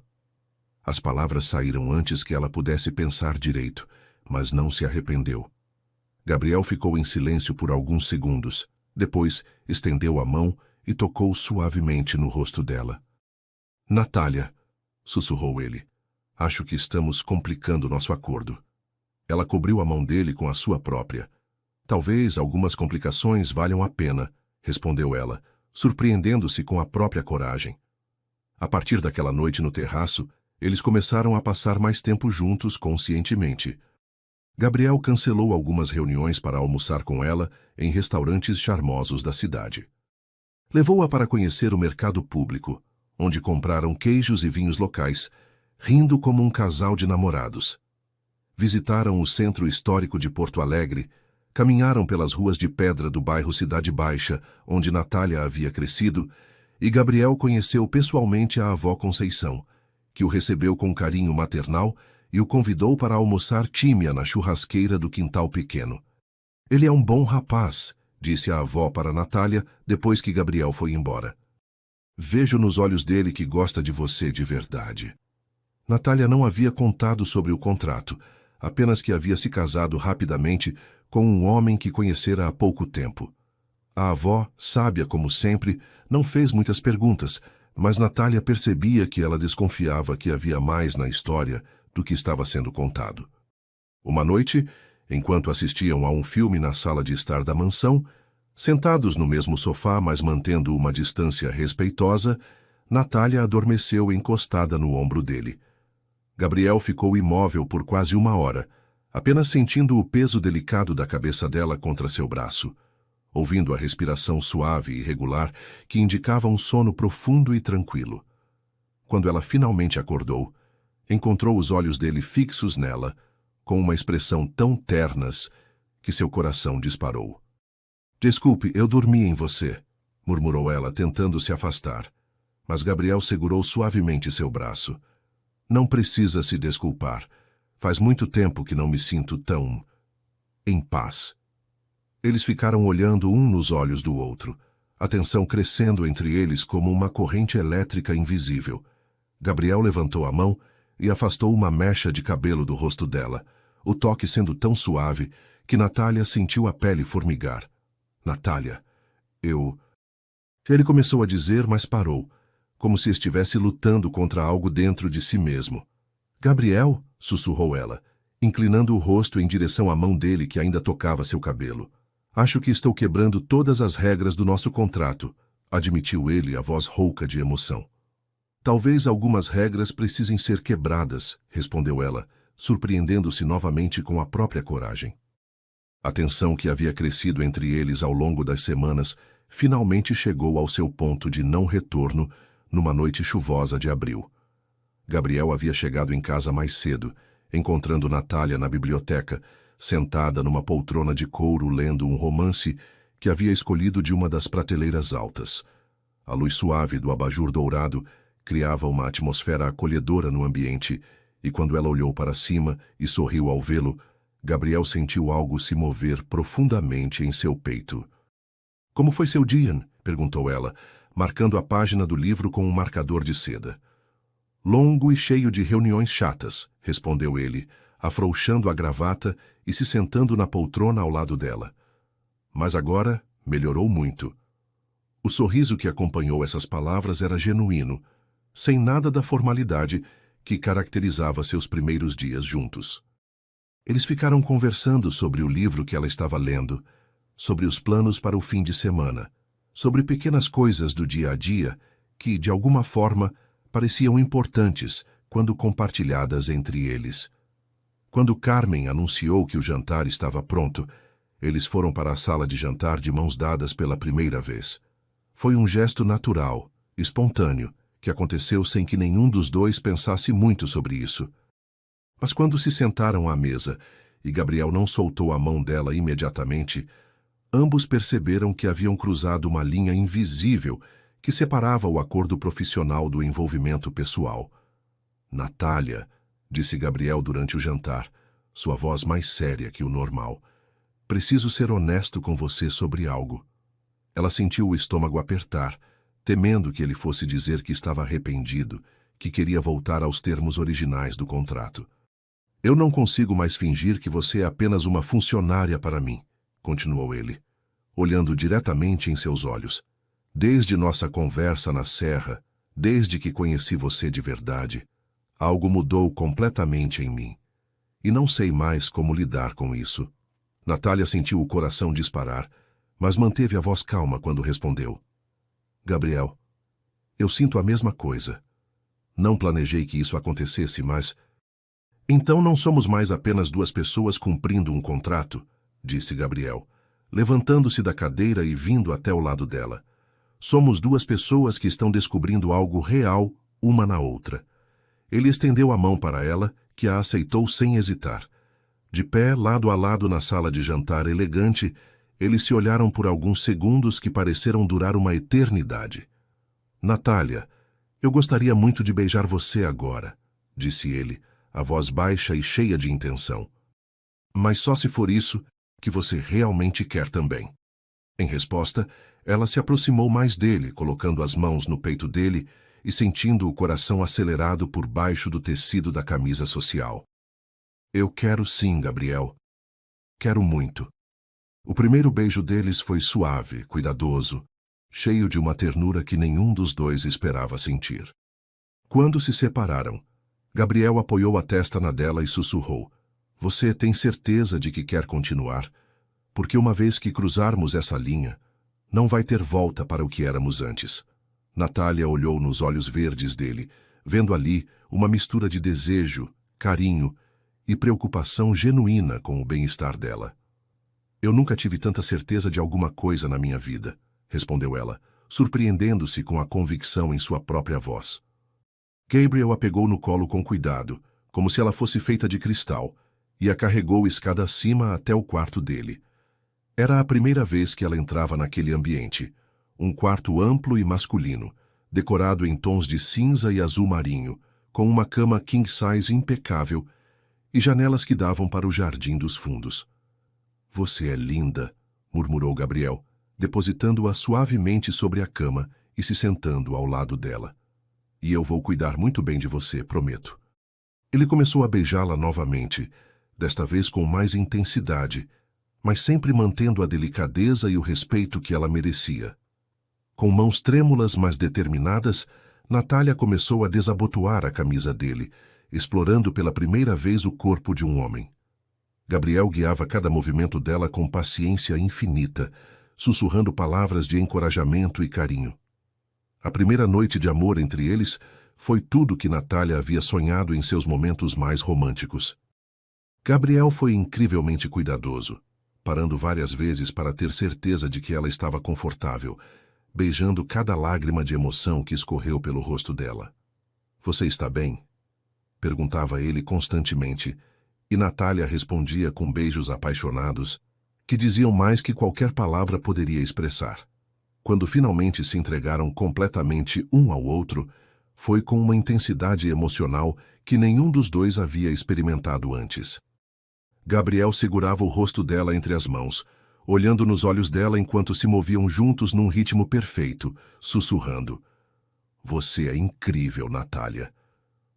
As palavras saíram antes que ela pudesse pensar direito, mas não se arrependeu. Gabriel ficou em silêncio por alguns segundos. Depois, estendeu a mão e tocou suavemente no rosto dela. Natália, sussurrou ele, acho que estamos complicando nosso acordo. Ela cobriu a mão dele com a sua própria. Talvez algumas complicações valham a pena, respondeu ela, surpreendendo-se com a própria coragem. A partir daquela noite no terraço, eles começaram a passar mais tempo juntos conscientemente. Gabriel cancelou algumas reuniões para almoçar com ela em restaurantes charmosos da cidade. Levou-a para conhecer o mercado público, onde compraram queijos e vinhos locais, rindo como um casal de namorados. Visitaram o centro histórico de Porto Alegre, caminharam pelas ruas de pedra do bairro Cidade Baixa, onde Natália havia crescido, e Gabriel conheceu pessoalmente a avó Conceição, que o recebeu com carinho maternal e o convidou para almoçar tímia na churrasqueira do quintal pequeno. Ele é um bom rapaz, disse a avó para Natália depois que Gabriel foi embora. Vejo nos olhos dele que gosta de você de verdade. Natália não havia contado sobre o contrato, apenas que havia se casado rapidamente com um homem que conhecera há pouco tempo. A avó, sábia como sempre, não fez muitas perguntas, mas Natália percebia que ela desconfiava que havia mais na história do que estava sendo contado. Uma noite, enquanto assistiam a um filme na sala de estar da mansão, sentados no mesmo sofá, mas mantendo uma distância respeitosa, Natália adormeceu encostada no ombro dele. Gabriel ficou imóvel por quase uma hora, apenas sentindo o peso delicado da cabeça dela contra seu braço, ouvindo a respiração suave e regular que indicava um sono profundo e tranquilo. Quando ela finalmente acordou, encontrou os olhos dele fixos nela, com uma expressão tão ternas que seu coração disparou. Desculpe, eu dormi em você, murmurou ela, tentando se afastar. Mas Gabriel segurou suavemente seu braço. Não precisa se desculpar. Faz muito tempo que não me sinto tão em paz. Eles ficaram olhando um nos olhos do outro, a tensão crescendo entre eles como uma corrente elétrica invisível. Gabriel levantou a mão e afastou uma mecha de cabelo do rosto dela, o toque sendo tão suave que Natália sentiu a pele formigar. Natália, Ele começou a dizer, mas parou, como se estivesse lutando contra algo dentro de si mesmo. Gabriel, sussurrou ela, inclinando o rosto em direção à mão dele que ainda tocava seu cabelo. Acho que estou quebrando todas as regras do nosso contrato, admitiu ele, a voz rouca de emoção. Talvez algumas regras precisem ser quebradas, respondeu ela, surpreendendo-se novamente com a própria coragem. A tensão que havia crescido entre eles ao longo das semanas finalmente chegou ao seu ponto de não retorno numa noite chuvosa de abril. Gabriel havia chegado em casa mais cedo, encontrando Natália na biblioteca, sentada numa poltrona de couro lendo um romance que havia escolhido de uma das prateleiras altas. A luz suave do abajur dourado criava uma atmosfera acolhedora no ambiente, e quando ela olhou para cima e sorriu ao vê-lo, Gabriel sentiu algo se mover profundamente em seu peito. — Como foi seu dia? Perguntou ela, marcando a página do livro com um marcador de seda. — Longo e cheio de reuniões chatas, respondeu ele, afrouxando a gravata e se sentando na poltrona ao lado dela. Mas agora melhorou muito. O sorriso que acompanhou essas palavras era genuíno, sem nada da formalidade que caracterizava seus primeiros dias juntos. Eles ficaram conversando sobre o livro que ela estava lendo, sobre os planos para o fim de semana, sobre pequenas coisas do dia a dia que, de alguma forma, pareciam importantes quando compartilhadas entre eles. Quando Carmen anunciou que o jantar estava pronto, eles foram para a sala de jantar de mãos dadas pela primeira vez. Foi um gesto natural, espontâneo, que aconteceu sem que nenhum dos dois pensasse muito sobre isso. Mas quando se sentaram à mesa e Gabriel não soltou a mão dela imediatamente, ambos perceberam que haviam cruzado uma linha invisível que separava o acordo profissional do envolvimento pessoal. — Natália, disse Gabriel durante o jantar, sua voz mais séria que o normal. Preciso ser honesto com você sobre algo. Ela sentiu o estômago apertar, temendo que ele fosse dizer que estava arrependido, que queria voltar aos termos originais do contrato. Eu não consigo mais fingir que você é apenas uma funcionária para mim, continuou ele, olhando diretamente em seus olhos. Desde nossa conversa na serra, desde que conheci você de verdade, algo mudou completamente em mim. E não sei mais como lidar com isso. Natália sentiu o coração disparar, mas manteve a voz calma quando respondeu. Gabriel, eu sinto a mesma coisa. Não planejei que isso acontecesse, mas... Então não somos mais apenas duas pessoas cumprindo um contrato, disse Gabriel, levantando-se da cadeira e vindo até o lado dela. Somos duas pessoas que estão descobrindo algo real uma na outra. Ele estendeu a mão para ela, que a aceitou sem hesitar. De pé, lado a lado na sala de jantar elegante, eles se olharam por alguns segundos que pareceram durar uma eternidade. Natália, eu gostaria muito de beijar você agora, disse ele, a voz baixa e cheia de intenção. Mas só se for isso que você realmente quer também. Em resposta, ela se aproximou mais dele, colocando as mãos no peito dele e sentindo o coração acelerado por baixo do tecido da camisa social. Eu quero sim, Gabriel. Quero muito. O primeiro beijo deles foi suave, cuidadoso, cheio de uma ternura que nenhum dos dois esperava sentir. Quando se separaram, Gabriel apoiou a testa na dela e sussurrou. Você tem certeza de que quer continuar? Porque uma vez que cruzarmos essa linha, não vai ter volta para o que éramos antes. Natália olhou nos olhos verdes dele, vendo ali uma mistura de desejo, carinho e preocupação genuína com o bem-estar dela. Eu nunca tive tanta certeza de alguma coisa na minha vida, respondeu ela, surpreendendo-se com a convicção em sua própria voz. Gabriel a pegou no colo com cuidado, como se ela fosse feita de cristal, e a carregou escada acima até o quarto dele. Era a primeira vez que ela entrava naquele ambiente, um quarto amplo e masculino, decorado em tons de cinza e azul marinho, com uma cama king-size impecável e janelas que davam para o jardim dos fundos. Você é linda, murmurou Gabriel, depositando-a suavemente sobre a cama e se sentando ao lado dela. E eu vou cuidar muito bem de você, prometo. Ele começou a beijá-la novamente, desta vez com mais intensidade, mas sempre mantendo a delicadeza e o respeito que ela merecia. Com mãos trêmulas, mas determinadas, Natália começou a desabotoar a camisa dele, explorando pela primeira vez o corpo de um homem. Gabriel guiava cada movimento dela com paciência infinita, sussurrando palavras de encorajamento e carinho. A primeira noite de amor entre eles foi tudo que Natália havia sonhado em seus momentos mais românticos. Gabriel foi incrivelmente cuidadoso, parando várias vezes para ter certeza de que ela estava confortável, beijando cada lágrima de emoção que escorreu pelo rosto dela. Você está bem? Perguntava ele constantemente, e Natália respondia com beijos apaixonados, que diziam mais que qualquer palavra poderia expressar. Quando finalmente se entregaram completamente um ao outro, foi com uma intensidade emocional que nenhum dos dois havia experimentado antes. Gabriel segurava o rosto dela entre as mãos, olhando nos olhos dela enquanto se moviam juntos num ritmo perfeito, sussurrando. Você é incrível, Natália.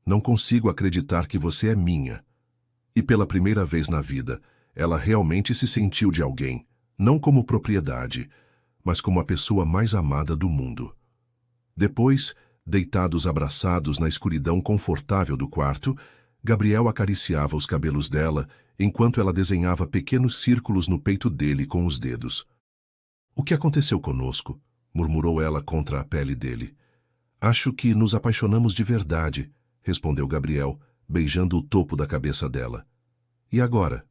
Não consigo acreditar que você é minha. E pela primeira vez na vida, ela realmente se sentiu de alguém, não como propriedade, mas como a pessoa mais amada do mundo. Depois, deitados abraçados na escuridão confortável do quarto, Gabriel acariciava os cabelos dela enquanto ela desenhava pequenos círculos no peito dele com os dedos. O que aconteceu conosco? Murmurou ela contra a pele dele. Acho que nos apaixonamos de verdade, respondeu Gabriel, beijando o topo da cabeça dela. E agora?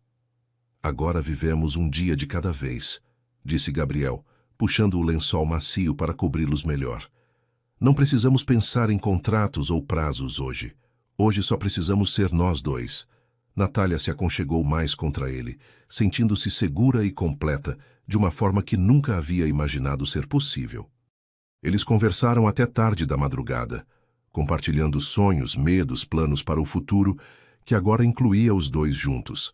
Agora vivemos um dia de cada vez, disse Gabriel, puxando o lençol macio para cobri-los melhor. Não precisamos pensar em contratos ou prazos hoje. Hoje só precisamos ser nós dois. Natália se aconchegou mais contra ele, sentindo-se segura e completa, de uma forma que nunca havia imaginado ser possível. Eles conversaram até tarde da madrugada, compartilhando sonhos, medos, planos para o futuro, que agora incluía os dois juntos.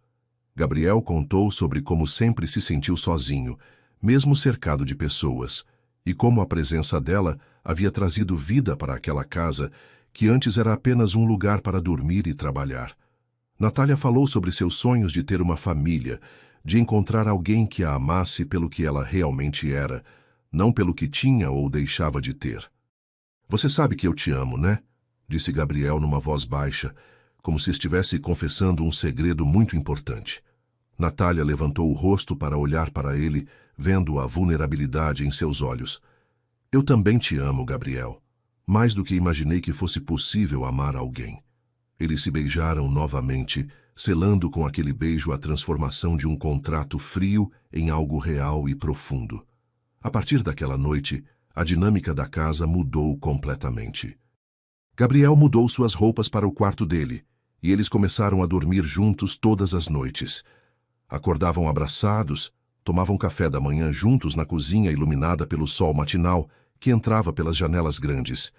Gabriel contou sobre como sempre se sentiu sozinho, mesmo cercado de pessoas, e como a presença dela havia trazido vida para aquela casa que antes era apenas um lugar para dormir e trabalhar. Natália falou sobre seus sonhos de ter uma família, de encontrar alguém que a amasse pelo que ela realmente era, não pelo que tinha ou deixava de ter. "Você sabe que eu te amo, né?", disse Gabriel numa voz baixa, como se estivesse confessando um segredo muito importante. Natália levantou o rosto para olhar para ele, vendo a vulnerabilidade em seus olhos. "Eu também te amo, Gabriel. Mais do que imaginei que fosse possível amar alguém." Eles se beijaram novamente, selando com aquele beijo a transformação de um contrato frio em algo real e profundo. A partir daquela noite, a dinâmica da casa mudou completamente. Gabriel mudou suas roupas para o quarto dele, e eles começaram a dormir juntos todas as noites. Acordavam abraçados, tomavam café da manhã juntos na cozinha iluminada pelo sol matinal que entrava pelas janelas grandes.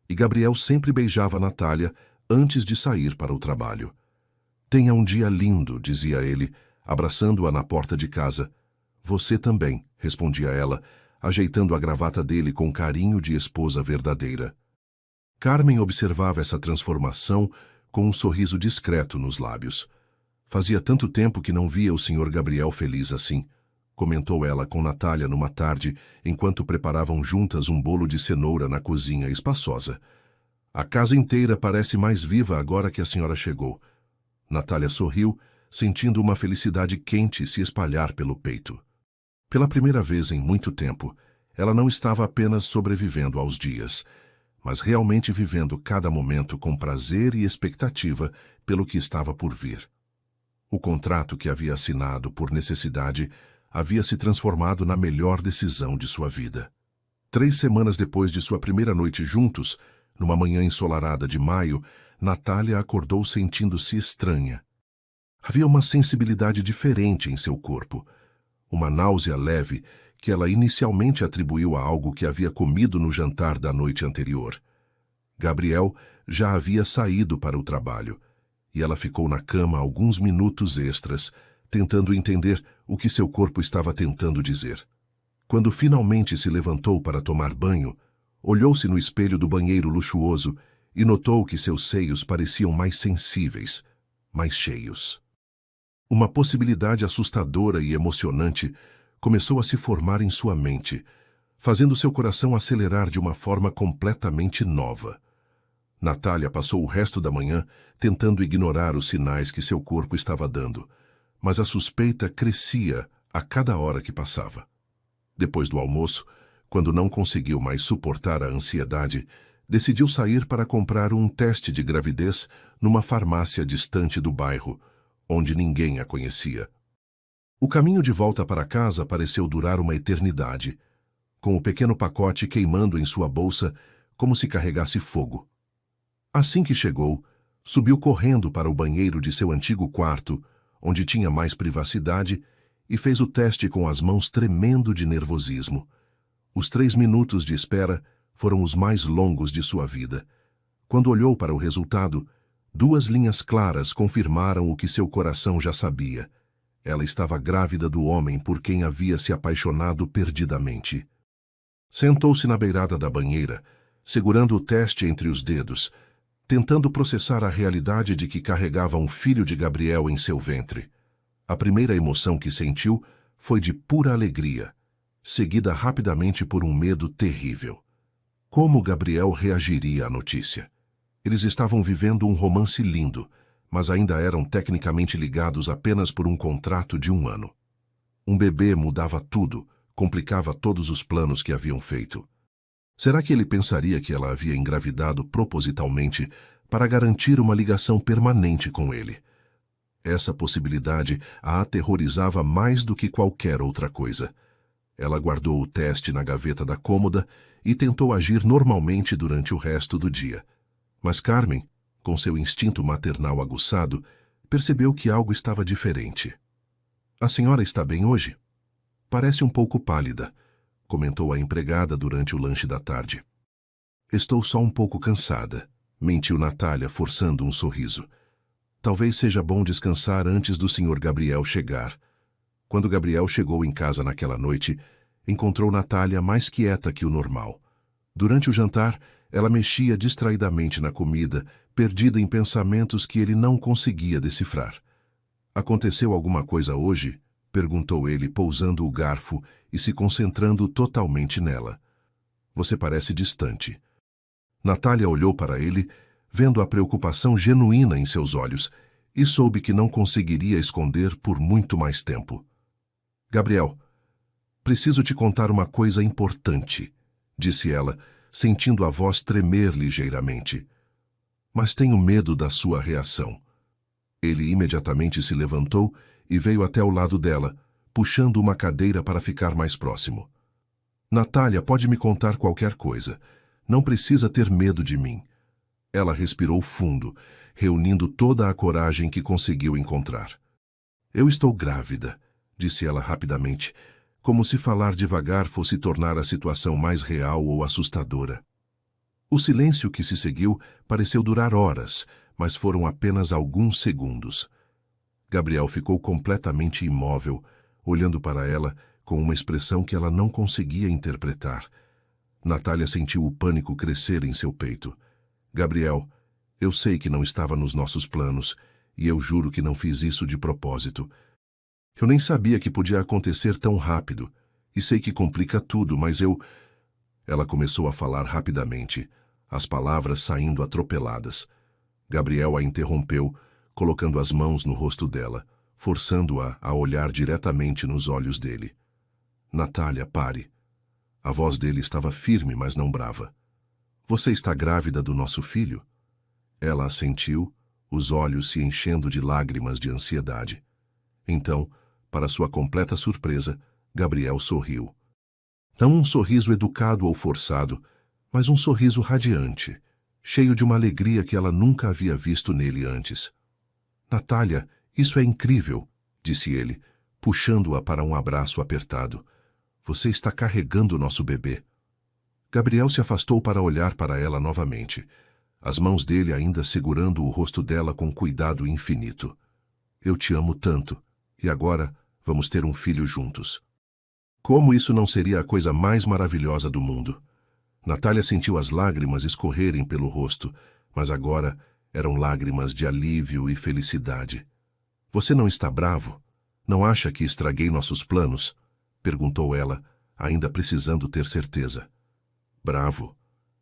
E Gabriel sempre beijava Natália antes de sair para o trabalho. "Tenha um dia lindo", dizia ele, abraçando-a na porta de casa. "Você também", respondia ela, ajeitando a gravata dele com carinho de esposa verdadeira. Carmen observava essa transformação com um sorriso discreto nos lábios. "Fazia tanto tempo que não via o Sr. Gabriel feliz assim", comentou ela com Natália numa tarde, enquanto preparavam juntas um bolo de cenoura na cozinha espaçosa. "A casa inteira parece mais viva agora que a senhora chegou." Natália sorriu, sentindo uma felicidade quente se espalhar pelo peito. Pela primeira vez em muito tempo, ela não estava apenas sobrevivendo aos dias, mas realmente vivendo cada momento com prazer e expectativa pelo que estava por vir. O contrato que havia assinado por necessidade havia se transformado na melhor decisão de sua vida. 3 semanas depois de sua primeira noite juntos, numa manhã ensolarada de maio, Natália acordou sentindo-se estranha. Havia uma sensibilidade diferente em seu corpo, uma náusea leve que ela inicialmente atribuiu a algo que havia comido no jantar da noite anterior. Gabriel já havia saído para o trabalho, e ela ficou na cama alguns minutos extras, tentando entender o que seu corpo estava tentando dizer. Quando finalmente se levantou para tomar banho, olhou-se no espelho do banheiro luxuoso e notou que seus seios pareciam mais sensíveis, mais cheios. Uma possibilidade assustadora e emocionante começou a se formar em sua mente, fazendo seu coração acelerar de uma forma completamente nova. Natália passou o resto da manhã tentando ignorar os sinais que seu corpo estava dando, mas a suspeita crescia a cada hora que passava. Depois do almoço, quando não conseguiu mais suportar a ansiedade, decidiu sair para comprar um teste de gravidez numa farmácia distante do bairro, onde ninguém a conhecia. O caminho de volta para casa pareceu durar uma eternidade, com o pequeno pacote queimando em sua bolsa como se carregasse fogo. Assim que chegou, subiu correndo para o banheiro de seu antigo quarto, onde tinha mais privacidade, e fez o teste com as mãos tremendo de nervosismo. Os 3 minutos de espera foram os mais longos de sua vida. Quando olhou para o resultado, 2 linhas claras confirmaram o que seu coração já sabia. Ela estava grávida do homem por quem havia se apaixonado perdidamente. Sentou-se na beirada da banheira, segurando o teste entre os dedos, tentando processar a realidade de que carregava um filho de Gabriel em seu ventre. A primeira emoção que sentiu foi de pura alegria, seguida rapidamente por um medo terrível. Como Gabriel reagiria à notícia? Eles estavam vivendo um romance lindo, mas ainda eram tecnicamente ligados apenas por um contrato de 1 ano. Um bebê mudava tudo, complicava todos os planos que haviam feito. Será que ele pensaria que ela havia engravidado propositalmente para garantir uma ligação permanente com ele? Essa possibilidade a aterrorizava mais do que qualquer outra coisa. Ela guardou o teste na gaveta da cômoda e tentou agir normalmente durante o resto do dia. Mas Carmen, com seu instinto maternal aguçado, percebeu que algo estava diferente. "A senhora está bem hoje? Parece um pouco pálida", comentou a empregada durante o lanche da tarde. "Estou só um pouco cansada", mentiu Natália, forçando um sorriso. Talvez seja bom descansar antes do Sr. Gabriel chegar. Quando Gabriel chegou em casa naquela noite, encontrou Natália mais quieta que o normal. Durante o jantar, ela mexia distraidamente na comida, perdida em pensamentos que ele não conseguia decifrar. "Aconteceu alguma coisa hoje?" perguntou ele, pousando o garfo e se concentrando totalmente nela. "Você parece distante." Natália olhou para ele, vendo a preocupação genuína em seus olhos, e soube que não conseguiria esconder por muito mais tempo. "Gabriel, preciso te contar uma coisa importante", disse ela, sentindo a voz tremer ligeiramente. "Mas tenho medo da sua reação." Ele imediatamente se levantou e veio até o lado dela, puxando uma cadeira para ficar mais próximo. "Natália, pode me contar qualquer coisa. Não precisa ter medo de mim." Ela respirou fundo, reunindo toda a coragem que conseguiu encontrar. "Eu estou grávida", disse ela rapidamente, como se falar devagar fosse tornar a situação mais real ou assustadora. O silêncio que se seguiu pareceu durar horas, mas foram apenas alguns segundos. Gabriel ficou completamente imóvel, olhando para ela com uma expressão que ela não conseguia interpretar. Natália sentiu o pânico crescer em seu peito. "Gabriel, eu sei que não estava nos nossos planos, e eu juro que não fiz isso de propósito. Eu nem sabia que podia acontecer tão rápido, e sei que complica tudo, mas eu..." Ela começou a falar rapidamente, as palavras saindo atropeladas. Gabriel a interrompeu, colocando as mãos no rosto dela, forçando-a a olhar diretamente nos olhos dele. "Natália, pare." A voz dele estava firme, mas não brava. "Você está grávida do nosso filho?" Ela assentiu, os olhos se enchendo de lágrimas de ansiedade. Então, para sua completa surpresa, Gabriel sorriu. Não um sorriso educado ou forçado, mas um sorriso radiante, cheio de uma alegria que ela nunca havia visto nele antes. "Natália, isso é incrível", disse ele, puxando-a para um abraço apertado. "Você está carregando nosso bebê." Gabriel se afastou para olhar para ela novamente, as mãos dele ainda segurando o rosto dela com cuidado infinito. "Eu te amo tanto, e agora vamos ter um filho juntos." Como isso não seria a coisa mais maravilhosa do mundo? Natália sentiu as lágrimas escorrerem pelo rosto, mas agora eram lágrimas de alívio e felicidade. "Você não está bravo? Não acha que estraguei nossos planos?" perguntou ela, ainda precisando ter certeza. "Bravo?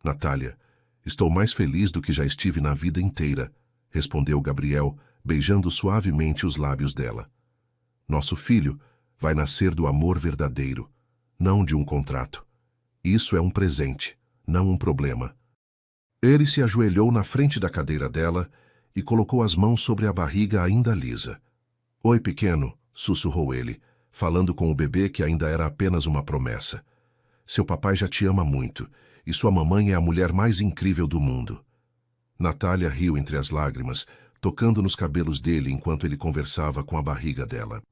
Natália, estou mais feliz do que já estive na vida inteira", respondeu Gabriel, beijando suavemente os lábios dela. "Nosso filho vai nascer do amor verdadeiro, não de um contrato. Isso é um presente, não um problema." Ele se ajoelhou na frente da cadeira dela e colocou as mãos sobre a barriga ainda lisa. "Oi, pequeno", sussurrou ele, falando com o bebê que ainda era apenas uma promessa. "Seu papai já te ama muito, e sua mamãe é a mulher mais incrível do mundo." Natália riu entre as lágrimas, tocando nos cabelos dele enquanto ele conversava com a barriga dela.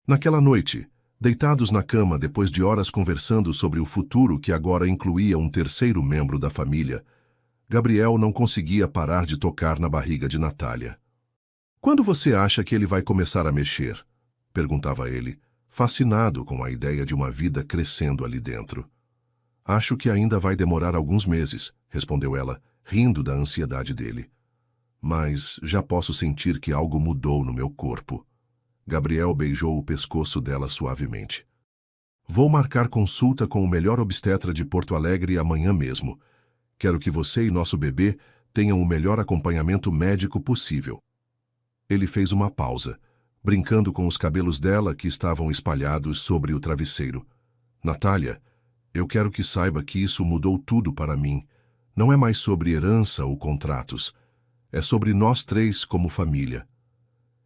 Naquela noite, deitados na cama depois de horas conversando sobre o futuro que agora incluía um terceiro membro da família, Gabriel não conseguia parar de tocar na barriga de Natália. "Quando você acha que ele vai começar a mexer?" perguntava ele, fascinado com a ideia de uma vida crescendo ali dentro. "Acho que ainda vai demorar alguns meses", respondeu ela, rindo da ansiedade dele. "Mas já posso sentir que algo mudou no meu corpo." Gabriel beijou o pescoço dela suavemente. "Vou marcar consulta com o melhor obstetra de Porto Alegre amanhã mesmo. Quero que você e nosso bebê tenham o melhor acompanhamento médico possível." Ele fez uma pausa, brincando com os cabelos dela que estavam espalhados sobre o travesseiro. "Natália, eu quero que saiba que isso mudou tudo para mim. Não é mais sobre herança ou contratos. É sobre nós três como família."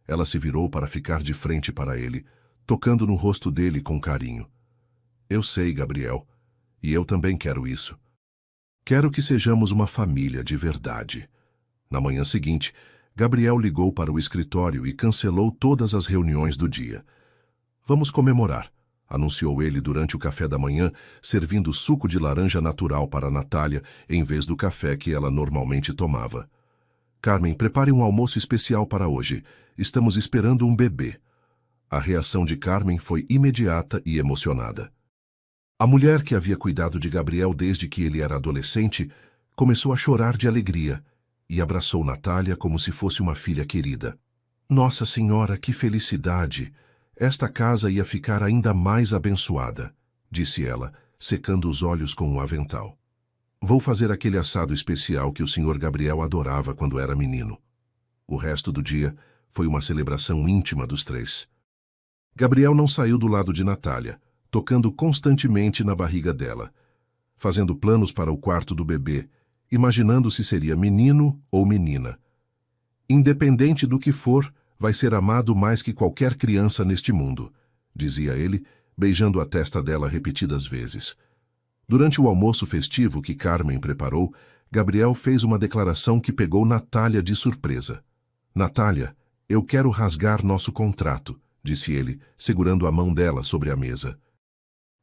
Ela se virou para ficar de frente para ele, tocando no rosto dele com carinho. "Eu sei, Gabriel, e eu também quero isso. Quero que sejamos uma família de verdade." Na manhã seguinte, Gabriel ligou para o escritório e cancelou todas as reuniões do dia. "Vamos comemorar", anunciou ele durante o café da manhã, servindo suco de laranja natural para Natália em vez do café que ela normalmente tomava. Carmen, prepare um almoço especial para hoje. Estamos esperando um bebê. A reação de Carmen foi imediata e emocionada. A mulher que havia cuidado de Gabriel desde que ele era adolescente começou a chorar de alegria e abraçou Natália como se fosse uma filha querida. Nossa Senhora, que felicidade! Esta casa ia ficar ainda mais abençoada, disse ela, secando os olhos com um avental. Vou fazer aquele assado especial que o Sr. Gabriel adorava quando era menino. O resto do dia foi uma celebração íntima dos três. Gabriel não saiu do lado de Natália, tocando constantemente na barriga dela, fazendo planos para o quarto do bebê, imaginando se seria menino ou menina. Independente do que for, vai ser amado mais que qualquer criança neste mundo, dizia ele, beijando a testa dela repetidas vezes. Durante o almoço festivo que Carmen preparou, Gabriel fez uma declaração que pegou Natália de surpresa. Natália, eu quero rasgar nosso contrato, disse ele, segurando a mão dela sobre a mesa.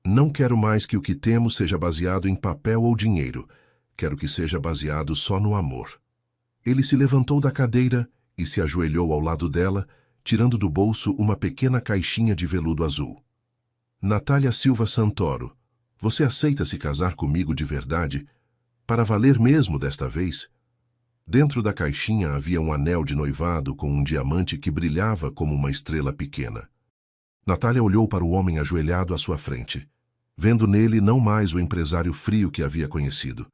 Não quero mais que o que temos seja baseado em papel ou dinheiro. Quero que seja baseado só no amor. Ele se levantou da cadeira e se ajoelhou ao lado dela, tirando do bolso uma pequena caixinha de veludo azul. Natália Silva Santoro, você aceita se casar comigo de verdade? Para valer mesmo desta vez? Dentro da caixinha havia um anel de noivado com um diamante que brilhava como uma estrela pequena. Natália olhou para o homem ajoelhado à sua frente, vendo nele não mais o empresário frio que havia conhecido,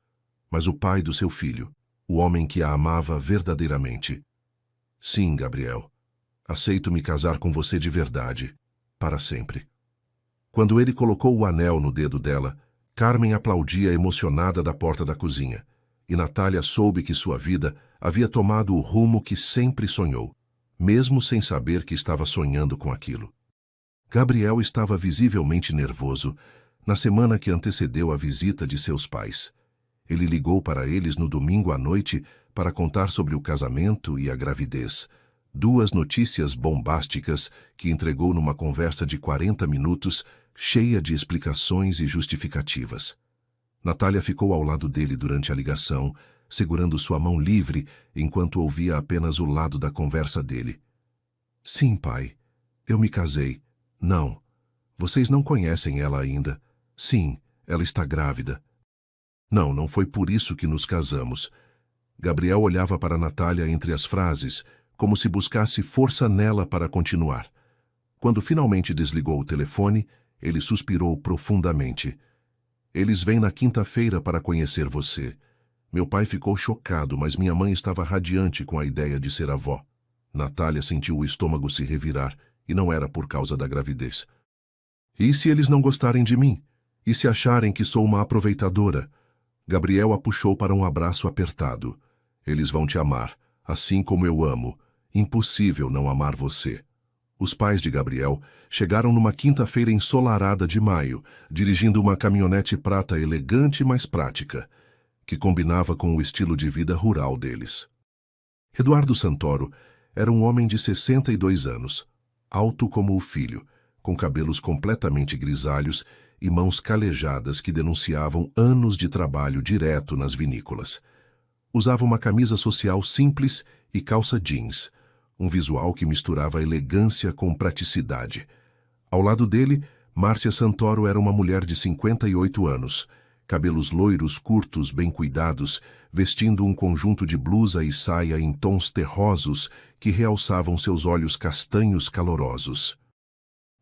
mas o pai do seu filho, o homem que a amava verdadeiramente. Sim, Gabriel, aceito me casar com você de verdade, para sempre. Quando ele colocou o anel no dedo dela, Carmen aplaudia emocionada da porta da cozinha, e Natália soube que sua vida havia tomado o rumo que sempre sonhou, mesmo sem saber que estava sonhando com aquilo. Gabriel estava visivelmente nervoso na semana que antecedeu a visita de seus pais. Ele ligou para eles no domingo à noite para contar sobre o casamento e a gravidez, duas notícias bombásticas que entregou numa conversa de 40 minutos, cheia de explicações e justificativas. Natália ficou ao lado dele durante a ligação, segurando sua mão livre enquanto ouvia apenas o lado da conversa dele. Sim, pai, eu me casei. Não, vocês não conhecem ela ainda. Sim, ela está grávida. Não, não foi por isso que nos casamos. Gabriel olhava para Natália entre as frases, como se buscasse força nela para continuar. Quando finalmente desligou o telefone, ele suspirou profundamente. Eles vêm na quinta-feira para conhecer você. Meu pai ficou chocado, mas minha mãe estava radiante com a ideia de ser avó. Natália sentiu o estômago se revirar, e não era por causa da gravidez. E se eles não gostarem de mim? E se acharem que sou uma aproveitadora? Gabriel a puxou para um abraço apertado. Eles vão te amar, assim como eu amo. Impossível não amar você. Os pais de Gabriel chegaram numa quinta-feira ensolarada de maio, dirigindo uma caminhonete prata elegante, mas prática, que combinava com o estilo de vida rural deles. Eduardo Santoro era um homem de 62 anos, alto como o filho, com cabelos completamente grisalhos e mãos calejadas que denunciavam anos de trabalho direto nas vinícolas. Usava uma camisa social simples e calça jeans, um visual que misturava elegância com praticidade. Ao lado dele, Márcia Santoro era uma mulher de 58 anos, cabelos loiros curtos bem cuidados, vestindo um conjunto de blusa e saia em tons terrosos que realçavam seus olhos castanhos calorosos.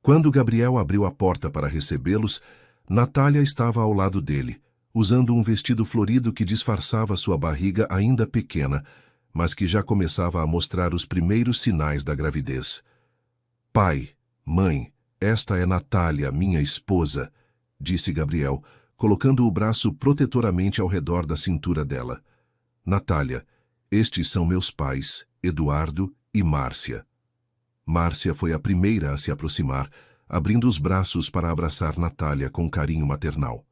Quando Gabriel abriu a porta para recebê-los, Natália estava ao lado dele, usando um vestido florido que disfarçava sua barriga ainda pequena, mas que já começava a mostrar os primeiros sinais da gravidez. Pai, mãe, esta é Natália, minha esposa, disse Gabriel, colocando o braço protetoramente ao redor da cintura dela. Natália, estes são meus pais, Eduardo e Márcia. Márcia foi a primeira a se aproximar, abrindo os braços para abraçar Natália com carinho maternal.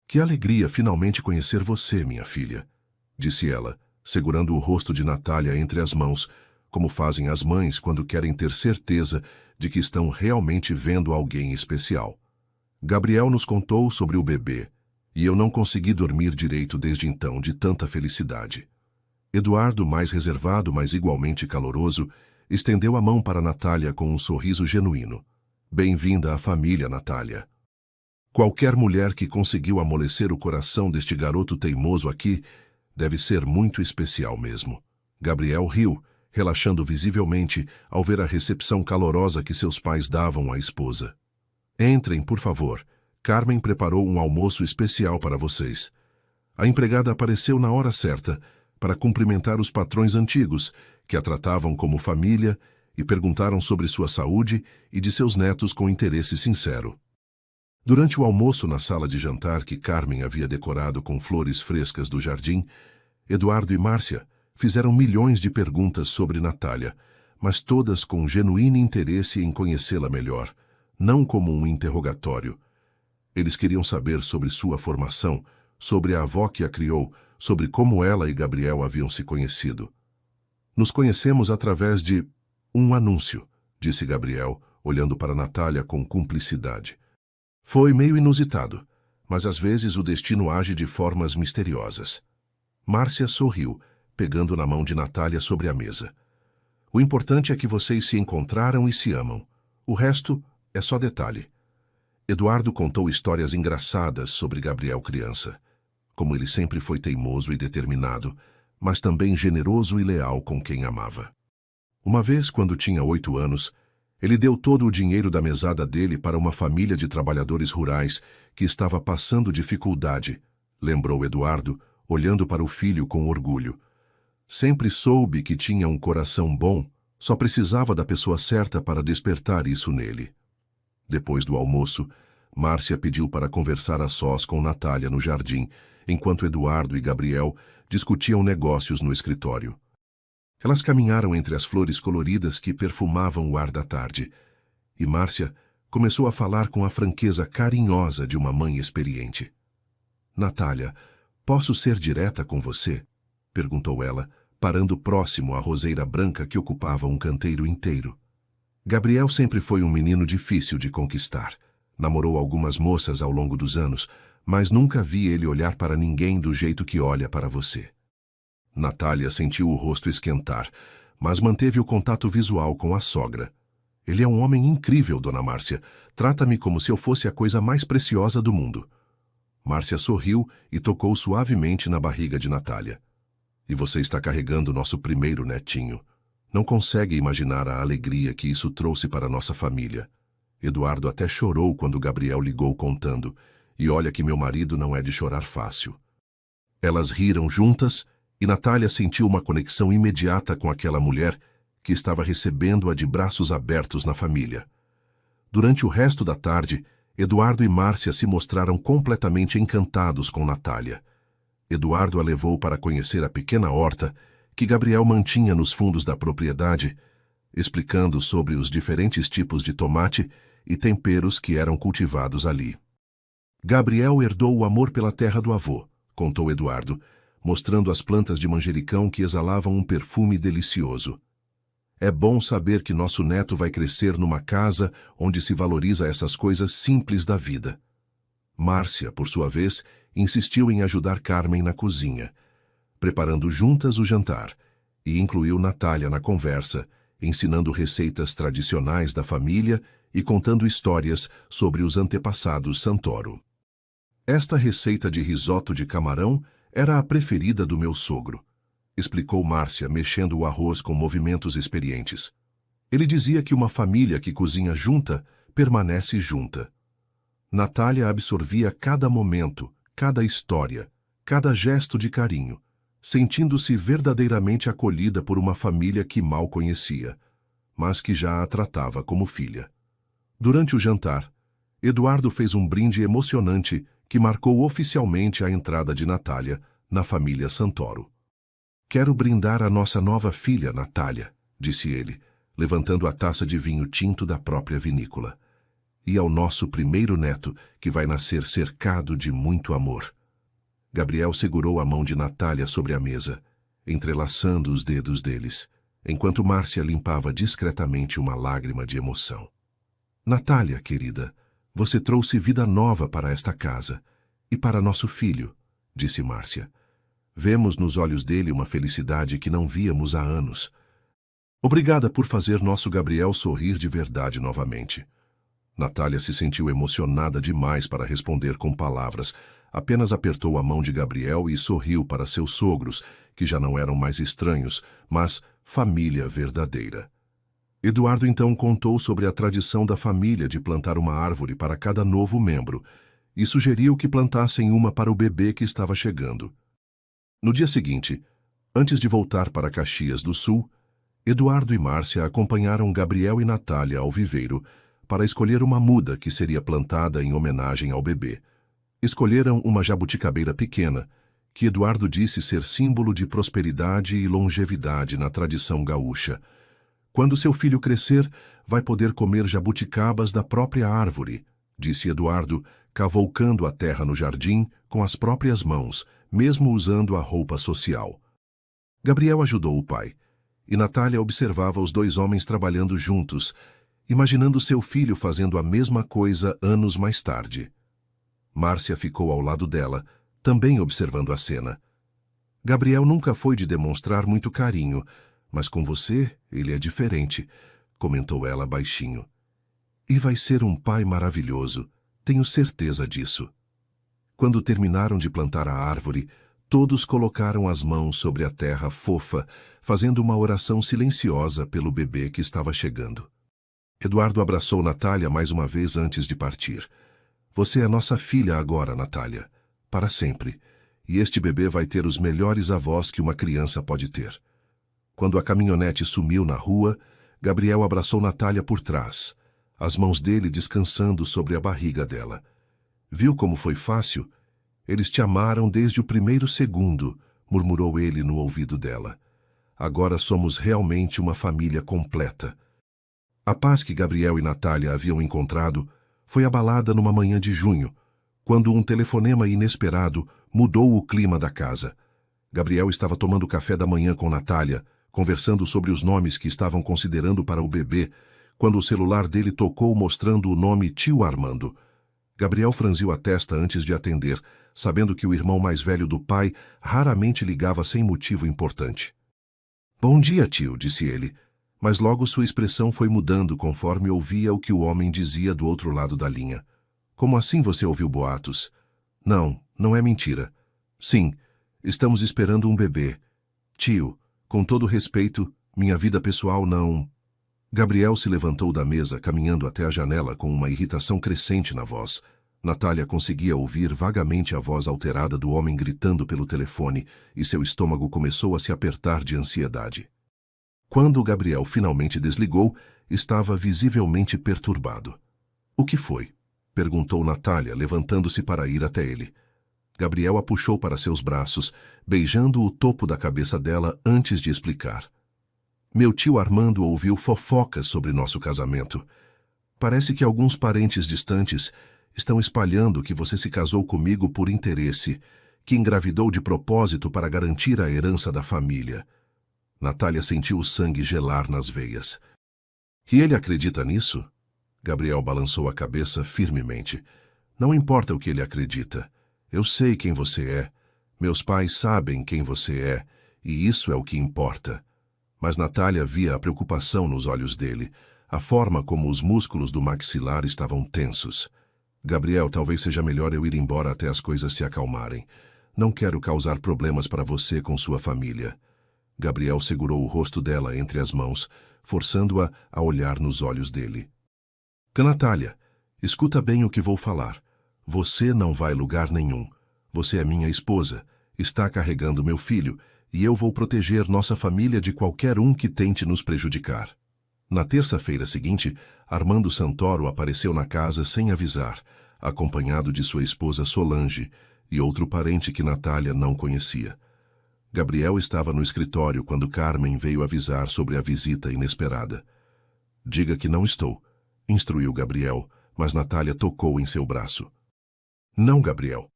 Que alegria finalmente conhecer você, minha filha, disse ela, segurando o rosto de Natália entre as mãos, como fazem as mães quando querem ter certeza de que estão realmente vendo alguém especial. Gabriel nos contou sobre o bebê, e eu não consegui dormir direito desde então de tanta felicidade. Eduardo, mais reservado, mas igualmente caloroso, estendeu a mão para Natália com um sorriso genuíno. Bem-vinda à família, Natália. Qualquer mulher que conseguiu amolecer o coração deste garoto teimoso aqui deve ser muito especial mesmo. Gabriel riu, relaxando visivelmente ao ver a recepção calorosa que seus pais davam à esposa. Entrem, por favor. Carmen preparou um almoço especial para vocês. A empregada apareceu na hora certa para cumprimentar os patrões antigos, que a tratavam como família e perguntaram sobre sua saúde e de seus netos com interesse sincero. Durante o almoço na sala de jantar que Carmen havia decorado com flores frescas do jardim, Eduardo e Márcia fizeram milhões de perguntas sobre Natália, mas todas com genuíno interesse em conhecê-la melhor, não como um interrogatório. Eles queriam saber sobre sua formação, sobre a avó que a criou, sobre como ela e Gabriel haviam se conhecido. Nos conhecemos através de um anúncio, disse Gabriel, olhando para Natália com cumplicidade. Foi meio inusitado, mas às vezes o destino age de formas misteriosas. Márcia sorriu, pegando na mão de Natália sobre a mesa. O importante é que vocês se encontraram e se amam. O resto é só detalhe. Eduardo contou histórias engraçadas sobre Gabriel criança. Como ele sempre foi teimoso e determinado, mas também generoso e leal com quem amava. Uma vez, quando tinha 8 anos, ele deu todo o dinheiro da mesada dele para uma família de trabalhadores rurais que estava passando dificuldade, lembrou Eduardo, olhando para o filho com orgulho. Sempre soube que tinha um coração bom, só precisava da pessoa certa para despertar isso nele. Depois do almoço, Márcia pediu para conversar a sós com Natália no jardim, enquanto Eduardo e Gabriel discutiam negócios no escritório. Elas caminharam entre as flores coloridas que perfumavam o ar da tarde, e Márcia começou a falar com a franqueza carinhosa de uma mãe experiente. Natália, posso ser direta com você? Perguntou ela, parando próximo à roseira branca que ocupava um canteiro inteiro. Gabriel sempre foi um menino difícil de conquistar. Namorou algumas moças ao longo dos anos, mas nunca vi ele olhar para ninguém do jeito que olha para você. Natália sentiu o rosto esquentar, mas manteve o contato visual com a sogra. Ele é um homem incrível, dona Márcia. Trata-me como se eu fosse a coisa mais preciosa do mundo. Márcia sorriu e tocou suavemente na barriga de Natália. E você está carregando nosso primeiro netinho. Não consegue imaginar a alegria que isso trouxe para nossa família. Eduardo até chorou quando Gabriel ligou contando. E olha que meu marido não é de chorar fácil. Elas riram juntas e Natália sentiu uma conexão imediata com aquela mulher que estava recebendo-a de braços abertos na família. Durante o resto da tarde, Eduardo e Márcia se mostraram completamente encantados com Natália. Eduardo a levou para conhecer a pequena horta que Gabriel mantinha nos fundos da propriedade, explicando sobre os diferentes tipos de tomate e temperos que eram cultivados ali. Gabriel herdou o amor pela terra do avô, contou Eduardo, mostrando as plantas de manjericão que exalavam um perfume delicioso. É bom saber que nosso neto vai crescer numa casa onde se valoriza essas coisas simples da vida. Márcia, por sua vez, insistiu em ajudar Carmen na cozinha, preparando juntas o jantar, e incluiu Natália na conversa, ensinando receitas tradicionais da família e contando histórias sobre os antepassados Santoro. Esta receita de risoto de camarão era a preferida do meu sogro, explicou Márcia, mexendo o arroz com movimentos experientes. Ele dizia que uma família que cozinha junta permanece junta. Natália absorvia cada momento, cada história, cada gesto de carinho, sentindo-se verdadeiramente acolhida por uma família que mal conhecia, mas que já a tratava como filha. Durante o jantar, Eduardo fez um brinde emocionante que marcou oficialmente a entrada de Natália na família Santoro. Quero brindar a nossa nova filha, Natália, disse ele, levantando a taça de vinho tinto da própria vinícola. E ao nosso primeiro neto, que vai nascer cercado de muito amor. Gabriel segurou a mão de Natália sobre a mesa, entrelaçando os dedos deles, enquanto Márcia limpava discretamente uma lágrima de emoção. Natália, querida, você trouxe vida nova para esta casa e para nosso filho, disse Márcia. Vemos nos olhos dele uma felicidade que não víamos há anos. Obrigada por fazer nosso Gabriel sorrir de verdade novamente. Natália se sentiu emocionada demais para responder com palavras. Apenas apertou a mão de Gabriel e sorriu para seus sogros, que já não eram mais estranhos, mas família verdadeira. Eduardo então contou sobre a tradição da família de plantar uma árvore para cada novo membro e sugeriu que plantassem uma para o bebê que estava chegando. No dia seguinte, antes de voltar para Caxias do Sul, Eduardo e Márcia acompanharam Gabriel e Natália ao viveiro para escolher uma muda que seria plantada em homenagem ao bebê. Escolheram uma jabuticabeira pequena, que Eduardo disse ser símbolo de prosperidade e longevidade na tradição gaúcha. Quando seu filho crescer, vai poder comer jabuticabas da própria árvore, disse Eduardo, cavalcando a terra no jardim com as próprias mãos, mesmo usando a roupa social. Gabriel ajudou o pai, e Natália observava os dois homens trabalhando juntos, imaginando seu filho fazendo a mesma coisa anos mais tarde. Márcia ficou ao lado dela, também observando a cena. Gabriel nunca foi de demonstrar muito carinho, mas com você ele é diferente, comentou ela baixinho. E vai ser um pai maravilhoso, tenho certeza disso. Quando terminaram de plantar a árvore, todos colocaram as mãos sobre a terra fofa, fazendo uma oração silenciosa pelo bebê que estava chegando. Eduardo abraçou Natália mais uma vez antes de partir. Você é nossa filha agora, Natália, para sempre, e este bebê vai ter os melhores avós que uma criança pode ter. Quando a caminhonete sumiu na rua, Gabriel abraçou Natália por trás, as mãos dele descansando sobre a barriga dela. Viu como foi fácil? Eles te amaram desde o primeiro segundo, murmurou ele no ouvido dela. Agora somos realmente uma família completa. A paz que Gabriel e Natália haviam encontrado foi abalada numa manhã de junho, quando um telefonema inesperado mudou o clima da casa. Gabriel estava tomando café da manhã com Natália, conversando sobre os nomes que estavam considerando para o bebê, quando o celular dele tocou mostrando o nome Tio Armando. Gabriel franziu a testa antes de atender, sabendo que o irmão mais velho do pai raramente ligava sem motivo importante. Bom dia, tio, disse ele, mas logo sua expressão foi mudando conforme ouvia o que o homem dizia do outro lado da linha. Como assim você ouviu boatos? Não, não é mentira. Sim, estamos esperando um bebê. Tio, com todo respeito, minha vida pessoal não... Gabriel se levantou da mesa, caminhando até a janela com uma irritação crescente na voz. Natália conseguia ouvir vagamente a voz alterada do homem gritando pelo telefone e seu estômago começou a se apertar de ansiedade. Quando Gabriel finalmente desligou, estava visivelmente perturbado. O que foi? Perguntou Natália, levantando-se para ir até ele. Gabriel a puxou para seus braços, beijando o topo da cabeça dela antes de explicar. Meu tio Armando ouviu fofocas sobre nosso casamento. Parece que alguns parentes distantes estão espalhando que você se casou comigo por interesse, que engravidou de propósito para garantir a herança da família. Natália sentiu o sangue gelar nas veias. E ele acredita nisso? Gabriel balançou a cabeça firmemente. Não importa o que ele acredita. Eu sei quem você é. Meus pais sabem quem você é, e isso é o que importa. Mas Natália via a preocupação nos olhos dele, a forma como os músculos do maxilar estavam tensos. Gabriel, talvez seja melhor eu ir embora até as coisas se acalmarem. Não quero causar problemas para você com sua família. Gabriel segurou o rosto dela entre as mãos, forçando-a a olhar nos olhos dele. Natália, escuta bem o que vou falar. Você não vai lugar nenhum. Você é minha esposa, está carregando meu filho, e eu vou proteger nossa família de qualquer um que tente nos prejudicar. Na terça-feira seguinte, Armando Santoro apareceu na casa sem avisar, acompanhado de sua esposa Solange e outro parente que Natália não conhecia. Gabriel estava no escritório quando Carmen veio avisar sobre a visita inesperada. Diga que não estou, instruiu Gabriel, mas Natália tocou em seu braço. Não, Gabriel.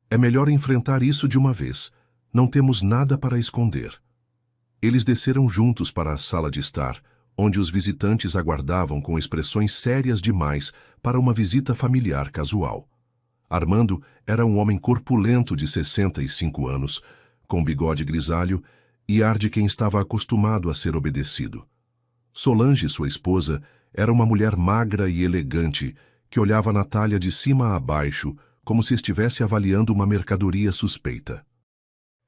É melhor enfrentar isso de uma vez. Não temos nada para esconder. Eles desceram juntos para a sala de estar, onde os visitantes aguardavam com expressões sérias demais para uma visita familiar casual. Armando era um homem corpulento de 65 anos, com bigode grisalho e ar de quem estava acostumado a ser obedecido. Solange, sua esposa, era uma mulher magra e elegante que olhava Natália de cima a baixo, como se estivesse avaliando uma mercadoria suspeita.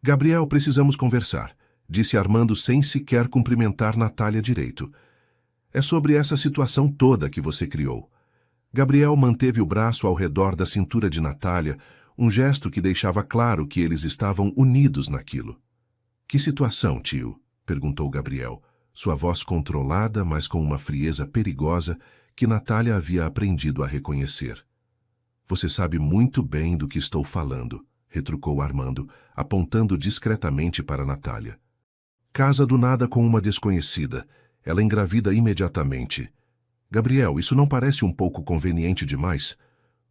Gabriel, precisamos conversar, disse Armando sem sequer cumprimentar Natália direito. É sobre essa situação toda que você criou. Gabriel manteve o braço ao redor da cintura de Natália, um gesto que deixava claro que eles estavam unidos naquilo. Que situação, tio? Perguntou Gabriel, sua voz controlada, mas com uma frieza perigosa que Natália havia aprendido a reconhecer. Você sabe muito bem do que estou falando, retrucou Armando, apontando discretamente para Natália. Casa do nada com uma desconhecida. Ela engravida imediatamente. Gabriel, isso não parece um pouco conveniente demais?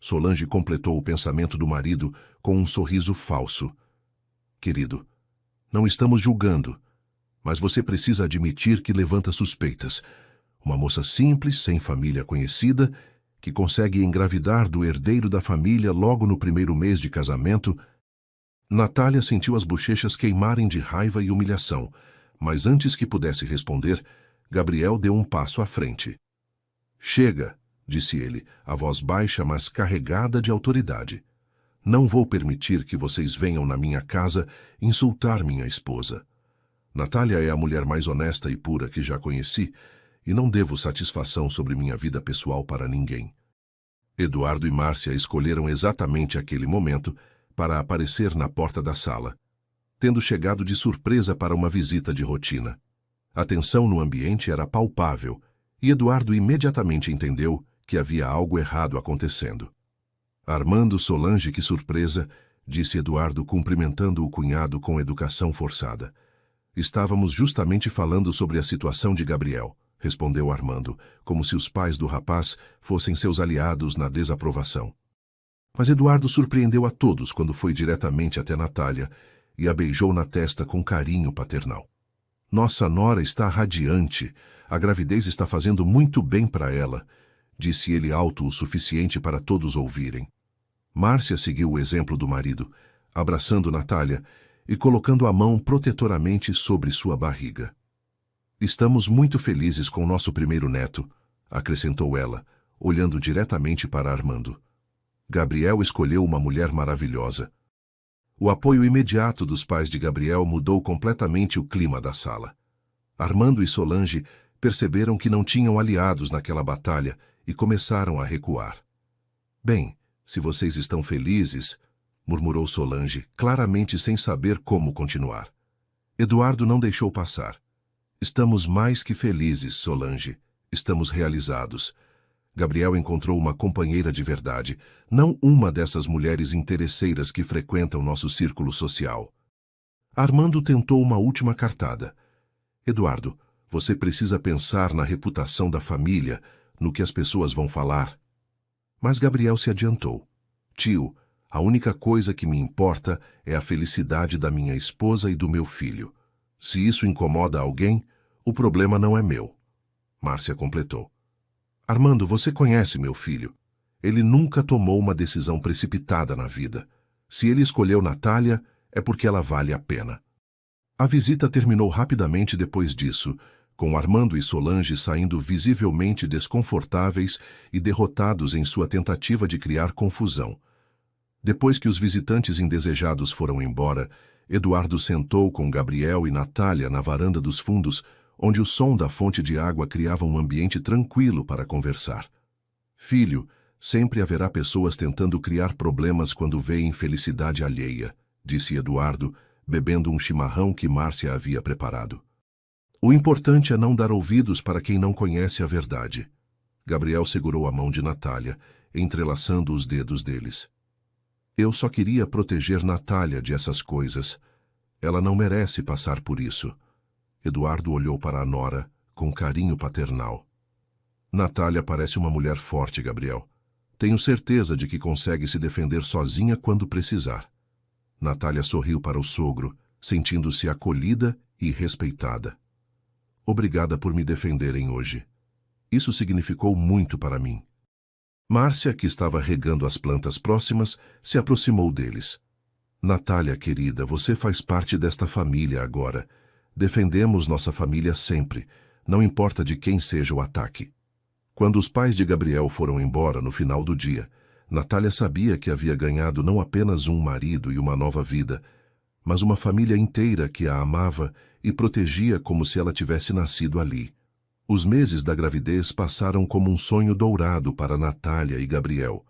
Solange completou o pensamento do marido com um sorriso falso. Querido, não estamos julgando, mas você precisa admitir que levanta suspeitas. Uma moça simples, sem família conhecida, que consegue engravidar do herdeiro da família logo no primeiro mês de casamento. Natália sentiu as bochechas queimarem de raiva e humilhação, mas antes que pudesse responder, Gabriel deu um passo à frente. Chega, disse ele, a voz baixa, mas carregada de autoridade. Não vou permitir que vocês venham na minha casa insultar minha esposa. Natália é a mulher mais honesta e pura que já conheci, e não devo satisfação sobre minha vida pessoal para ninguém. Eduardo e Márcia escolheram exatamente aquele momento para aparecer na porta da sala, tendo chegado de surpresa para uma visita de rotina. A tensão no ambiente era palpável, e Eduardo imediatamente entendeu que havia algo errado acontecendo. Armando, Solange, que surpresa, disse Eduardo cumprimentando o cunhado com educação forçada. Estávamos justamente falando sobre a situação de Gabriel, respondeu Armando, como se os pais do rapaz fossem seus aliados na desaprovação. Mas Eduardo surpreendeu a todos quando foi diretamente até Natália e a beijou na testa com carinho paternal. Nossa nora está radiante, a gravidez está fazendo muito bem para ela, disse ele alto o suficiente para todos ouvirem. Márcia seguiu o exemplo do marido, abraçando Natália e colocando a mão protetoramente sobre sua barriga. Estamos muito felizes com nosso primeiro neto, acrescentou ela, olhando diretamente para Armando. Gabriel escolheu uma mulher maravilhosa. O apoio imediato dos pais de Gabriel mudou completamente o clima da sala. Armando e Solange perceberam que não tinham aliados naquela batalha e começaram a recuar. Bem, se vocês estão felizes, murmurou Solange, claramente sem saber como continuar. Eduardo não deixou passar. Estamos mais que felizes, Solange. Estamos realizados. Gabriel encontrou uma companheira de verdade, não uma dessas mulheres interesseiras que frequentam nosso círculo social. Armando tentou uma última cartada. Eduardo, você precisa pensar na reputação da família, no que as pessoas vão falar. Mas Gabriel se adiantou. Tio, a única coisa que me importa é a felicidade da minha esposa e do meu filho. Se isso incomoda alguém, o problema não é meu. Márcia completou. Armando, você conhece meu filho. Ele nunca tomou uma decisão precipitada na vida. Se ele escolheu Natália, é porque ela vale a pena. A visita terminou rapidamente depois disso, com Armando e Solange saindo visivelmente desconfortáveis e derrotados em sua tentativa de criar confusão. Depois que os visitantes indesejados foram embora, Eduardo sentou com Gabriel e Natália na varanda dos fundos, onde o som da fonte de água criava um ambiente tranquilo para conversar. Filho, sempre haverá pessoas tentando criar problemas quando veem felicidade alheia, disse Eduardo, bebendo um chimarrão que Márcia havia preparado. O importante é não dar ouvidos para quem não conhece a verdade. Gabriel segurou a mão de Natália, entrelaçando os dedos deles. Eu só queria proteger Natália de essas coisas. Ela não merece passar por isso. Eduardo olhou para a nora com carinho paternal. Natália parece uma mulher forte, Gabriel. Tenho certeza de que consegue se defender sozinha quando precisar. Natália sorriu para o sogro, sentindo-se acolhida e respeitada. Obrigada por me defenderem hoje. Isso significou muito para mim. Márcia, que estava regando as plantas próximas, se aproximou deles. Natália, querida, você faz parte desta família agora. Defendemos nossa família sempre, não importa de quem seja o ataque. Quando os pais de Gabriel foram embora no final do dia, Natália sabia que havia ganhado não apenas um marido e uma nova vida, mas uma família inteira que a amava e protegia como se ela tivesse nascido ali. Os meses da gravidez passaram como um sonho dourado para Natália e Gabriel.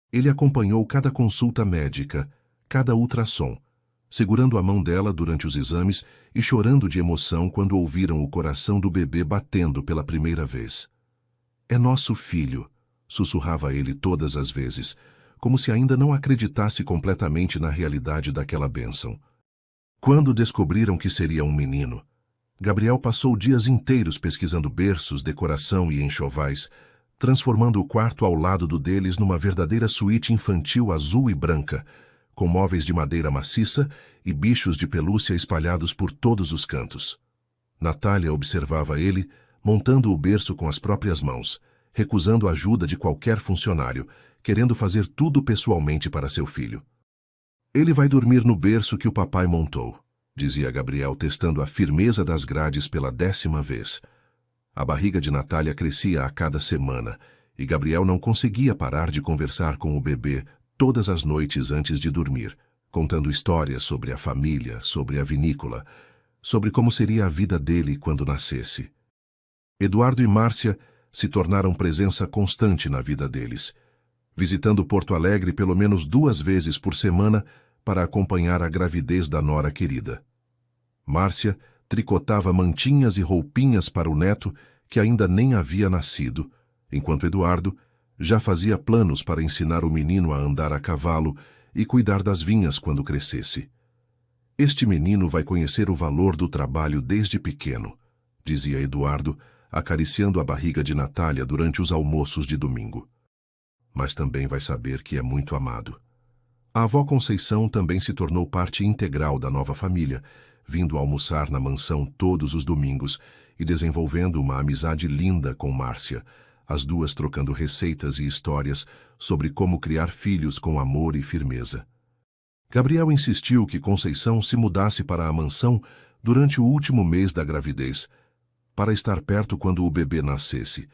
Ele acompanhou cada consulta médica, cada ultrassom, segurando a mão dela durante os exames e chorando de emoção quando ouviram o coração do bebê batendo pela primeira vez. "É nosso filho", sussurrava ele todas as vezes, como se ainda não acreditasse completamente na realidade daquela bênção. Quando descobriram que seria um menino, Gabriel passou dias inteiros pesquisando berços, decoração e enxovais, transformando o quarto ao lado do deles numa verdadeira suíte infantil azul e branca, com móveis de madeira maciça e bichos de pelúcia espalhados por todos os cantos. Natália observava ele, montando o berço com as próprias mãos, recusando a ajuda de qualquer funcionário, querendo fazer tudo pessoalmente para seu filho. "Ele vai dormir no berço que o papai montou", dizia Gabriel, testando a firmeza das grades pela 10ª vez. A barriga de Natália crescia a cada semana, e Gabriel não conseguia parar de conversar com o bebê todas as noites antes de dormir, contando histórias sobre a família, sobre a vinícola, sobre como seria a vida dele quando nascesse. Eduardo e Márcia se tornaram presença constante na vida deles, visitando Porto Alegre pelo menos 2 vezes por semana para acompanhar a gravidez da nora querida. Márcia tricotava mantinhas e roupinhas para o neto que ainda nem havia nascido, enquanto Eduardo já fazia planos para ensinar o menino a andar a cavalo e cuidar das vinhas quando crescesse. "Este menino vai conhecer o valor do trabalho desde pequeno", dizia Eduardo, acariciando a barriga de Natália durante os almoços de domingo. "Mas também vai saber que é muito amado." A avó Conceição também se tornou parte integral da nova família, vindo almoçar na mansão todos os domingos e desenvolvendo uma amizade linda com Márcia, as duas trocando receitas e histórias sobre como criar filhos com amor e firmeza. Gabriel insistiu que Conceição se mudasse para a mansão durante o último mês da gravidez, para estar perto quando o bebê nascesse,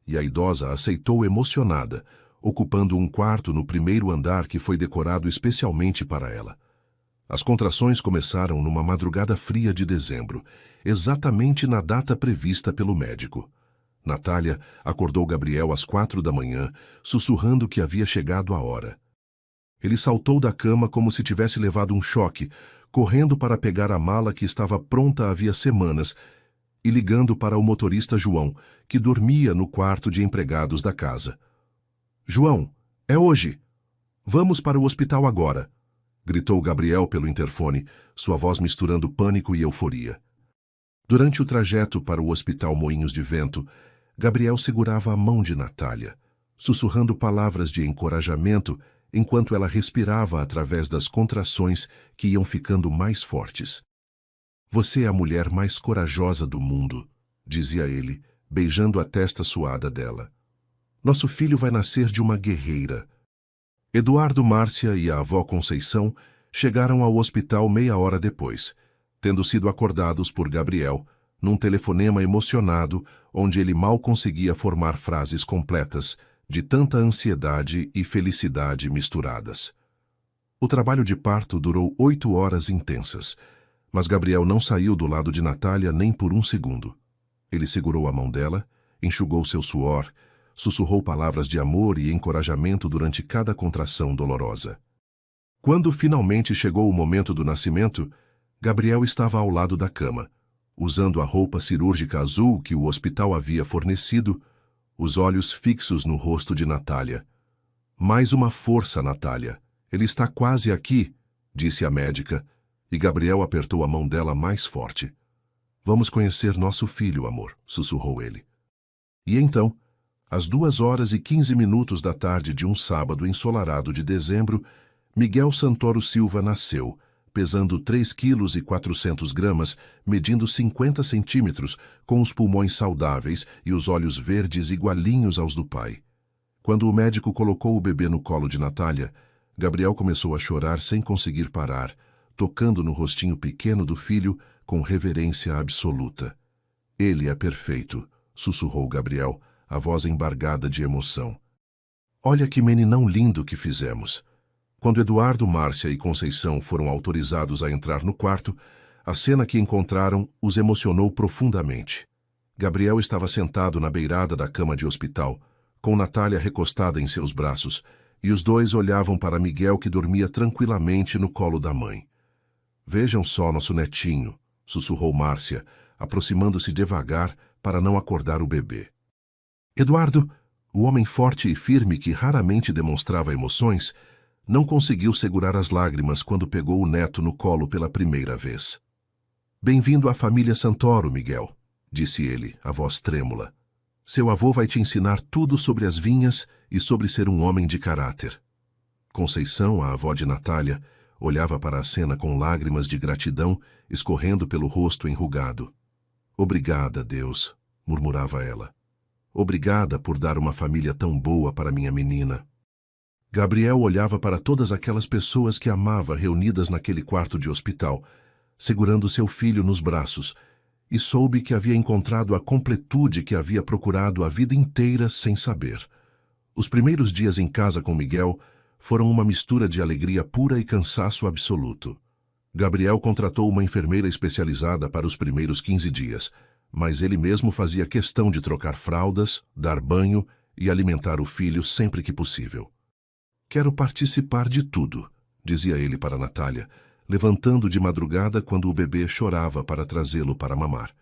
e a idosa aceitou emocionada, ocupando um quarto no primeiro andar que foi decorado especialmente para ela. As contrações começaram numa madrugada fria de dezembro, exatamente na data prevista pelo médico. Natália acordou Gabriel às 4 da manhã, sussurrando que havia chegado a hora. Ele saltou da cama como se tivesse levado um choque, correndo para pegar a mala que estava pronta havia semanas e ligando para o motorista João, que dormia no quarto de empregados da casa. "João, é hoje! Vamos para o hospital agora!", gritou Gabriel pelo interfone, sua voz misturando pânico e euforia. Durante o trajeto para o Hospital Moinhos de Vento, Gabriel segurava a mão de Natália, sussurrando palavras de encorajamento enquanto ela respirava através das contrações que iam ficando mais fortes. "Você é a mulher mais corajosa do mundo", dizia ele, beijando a testa suada dela. "Nosso filho vai nascer de uma guerreira." Eduardo, Márcia e a avó Conceição chegaram ao hospital meia hora depois, tendo sido acordados por Gabriel, num telefonema emocionado onde ele mal conseguia formar frases completas, de tanta ansiedade e felicidade misturadas. O trabalho de parto durou 8 horas intensas, mas Gabriel não saiu do lado de Natália nem por um segundo. Ele segurou a mão dela, enxugou seu suor, sussurrou palavras de amor e encorajamento durante cada contração dolorosa. Quando finalmente chegou o momento do nascimento, Gabriel estava ao lado da cama, usando a roupa cirúrgica azul que o hospital havia fornecido, os olhos fixos no rosto de Natália. "Mais uma força, Natália. Ele está quase aqui", disse a médica, e Gabriel apertou a mão dela mais forte. "Vamos conhecer nosso filho, amor", sussurrou ele. E então, às 2h15 da tarde de um sábado ensolarado de dezembro, Miguel Santoro Silva nasceu, pesando 3,4 kg, medindo 50 centímetros, com os pulmões saudáveis e os olhos verdes igualinhos aos do pai. Quando o médico colocou o bebê no colo de Natália, Gabriel começou a chorar sem conseguir parar, tocando no rostinho pequeno do filho com reverência absoluta. Ele é perfeito, sussurrou Gabriel, a voz embargada de emoção. Olha que meninão lindo que fizemos. Quando Eduardo, Márcia e Conceição foram autorizados a entrar no quarto, a cena que encontraram os emocionou profundamente. Gabriel estava sentado na beirada da cama de hospital, com Natália recostada em seus braços, e os dois olhavam para Miguel, que dormia tranquilamente no colo da mãe. Vejam só nosso netinho, sussurrou Márcia, aproximando-se devagar para não acordar o bebê. Eduardo, o homem forte e firme que raramente demonstrava emoções, não conseguiu segurar as lágrimas quando pegou o neto no colo pela primeira vez. Bem-vindo à família Santoro, Miguel, disse ele, a voz trêmula. Seu avô vai te ensinar tudo sobre as vinhas e sobre ser um homem de caráter. Conceição, a avó de Natália, olhava para a cena com lágrimas de gratidão escorrendo pelo rosto enrugado. Obrigada, Deus, murmurava ela. Obrigada por dar uma família tão boa para minha menina. Gabriel olhava para todas aquelas pessoas que amava reunidas naquele quarto de hospital, segurando seu filho nos braços, e soube que havia encontrado a completude que havia procurado a vida inteira sem saber. Os primeiros dias em casa com Miguel foram uma mistura de alegria pura e cansaço absoluto. Gabriel contratou uma enfermeira especializada para os primeiros 15 dias, mas ele mesmo fazia questão de trocar fraldas, dar banho e alimentar o filho sempre que possível. Quero participar de tudo, dizia ele para Natália, levantando de madrugada quando o bebê chorava para trazê-lo para mamar.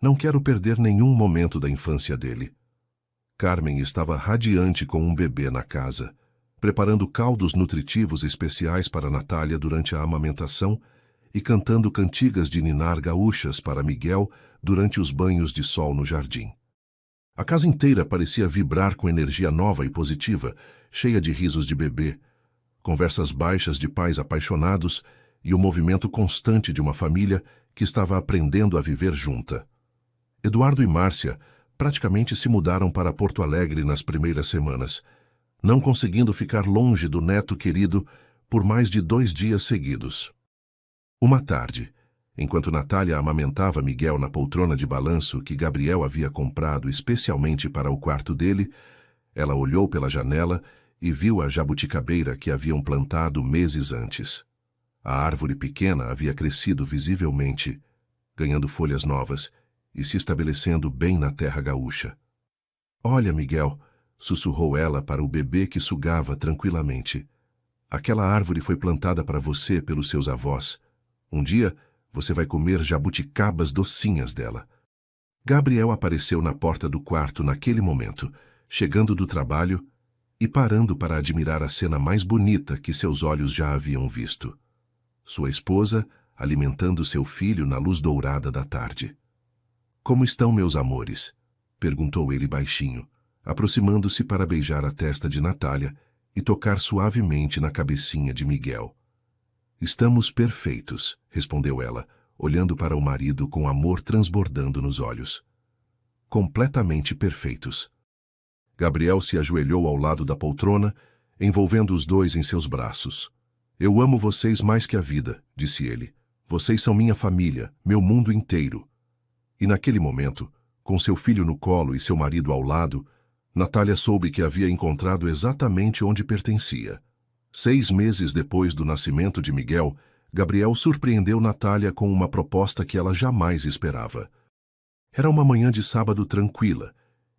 Não quero perder nenhum momento da infância dele. Carmen estava radiante com um bebê na casa, preparando caldos nutritivos especiais para Natália durante a amamentação e cantando cantigas de ninar gaúchas para Miguel durante os banhos de sol no jardim. A casa inteira parecia vibrar com energia nova e positiva, cheia de risos de bebê, conversas baixas de pais apaixonados e o movimento constante de uma família que estava aprendendo a viver junta. Eduardo e Márcia praticamente se mudaram para Porto Alegre nas primeiras semanas, não conseguindo ficar longe do neto querido por mais de 2 dias seguidos. Uma tarde, enquanto Natália amamentava Miguel na poltrona de balanço que Gabriel havia comprado especialmente para o quarto dele, ela olhou pela janela e viu a jabuticabeira que haviam plantado meses antes. A árvore pequena havia crescido visivelmente, ganhando folhas novas e se estabelecendo bem na terra gaúcha. Olha, Miguel, sussurrou ela para o bebê que sugava tranquilamente. Aquela árvore foi plantada para você pelos seus avós. Um dia você vai comer jabuticabas docinhas dela. Gabriel apareceu na porta do quarto naquele momento, chegando do trabalho e parando para admirar a cena mais bonita que seus olhos já haviam visto. Sua esposa alimentando seu filho na luz dourada da tarde. Como estão, meus amores? Perguntou ele baixinho, aproximando-se para beijar a testa de Natália e tocar suavemente na cabecinha de Miguel. Estamos perfeitos, respondeu ela, olhando para o marido com amor transbordando nos olhos. Completamente perfeitos. Gabriel se ajoelhou ao lado da poltrona, envolvendo os dois em seus braços. Eu amo vocês mais que a vida, disse ele. Vocês são minha família, meu mundo inteiro. E naquele momento, com seu filho no colo e seu marido ao lado, Natália soube que havia encontrado exatamente onde pertencia. 6 meses depois do nascimento de Miguel, Gabriel surpreendeu Natália com uma proposta que ela jamais esperava. Era uma manhã de sábado tranquila,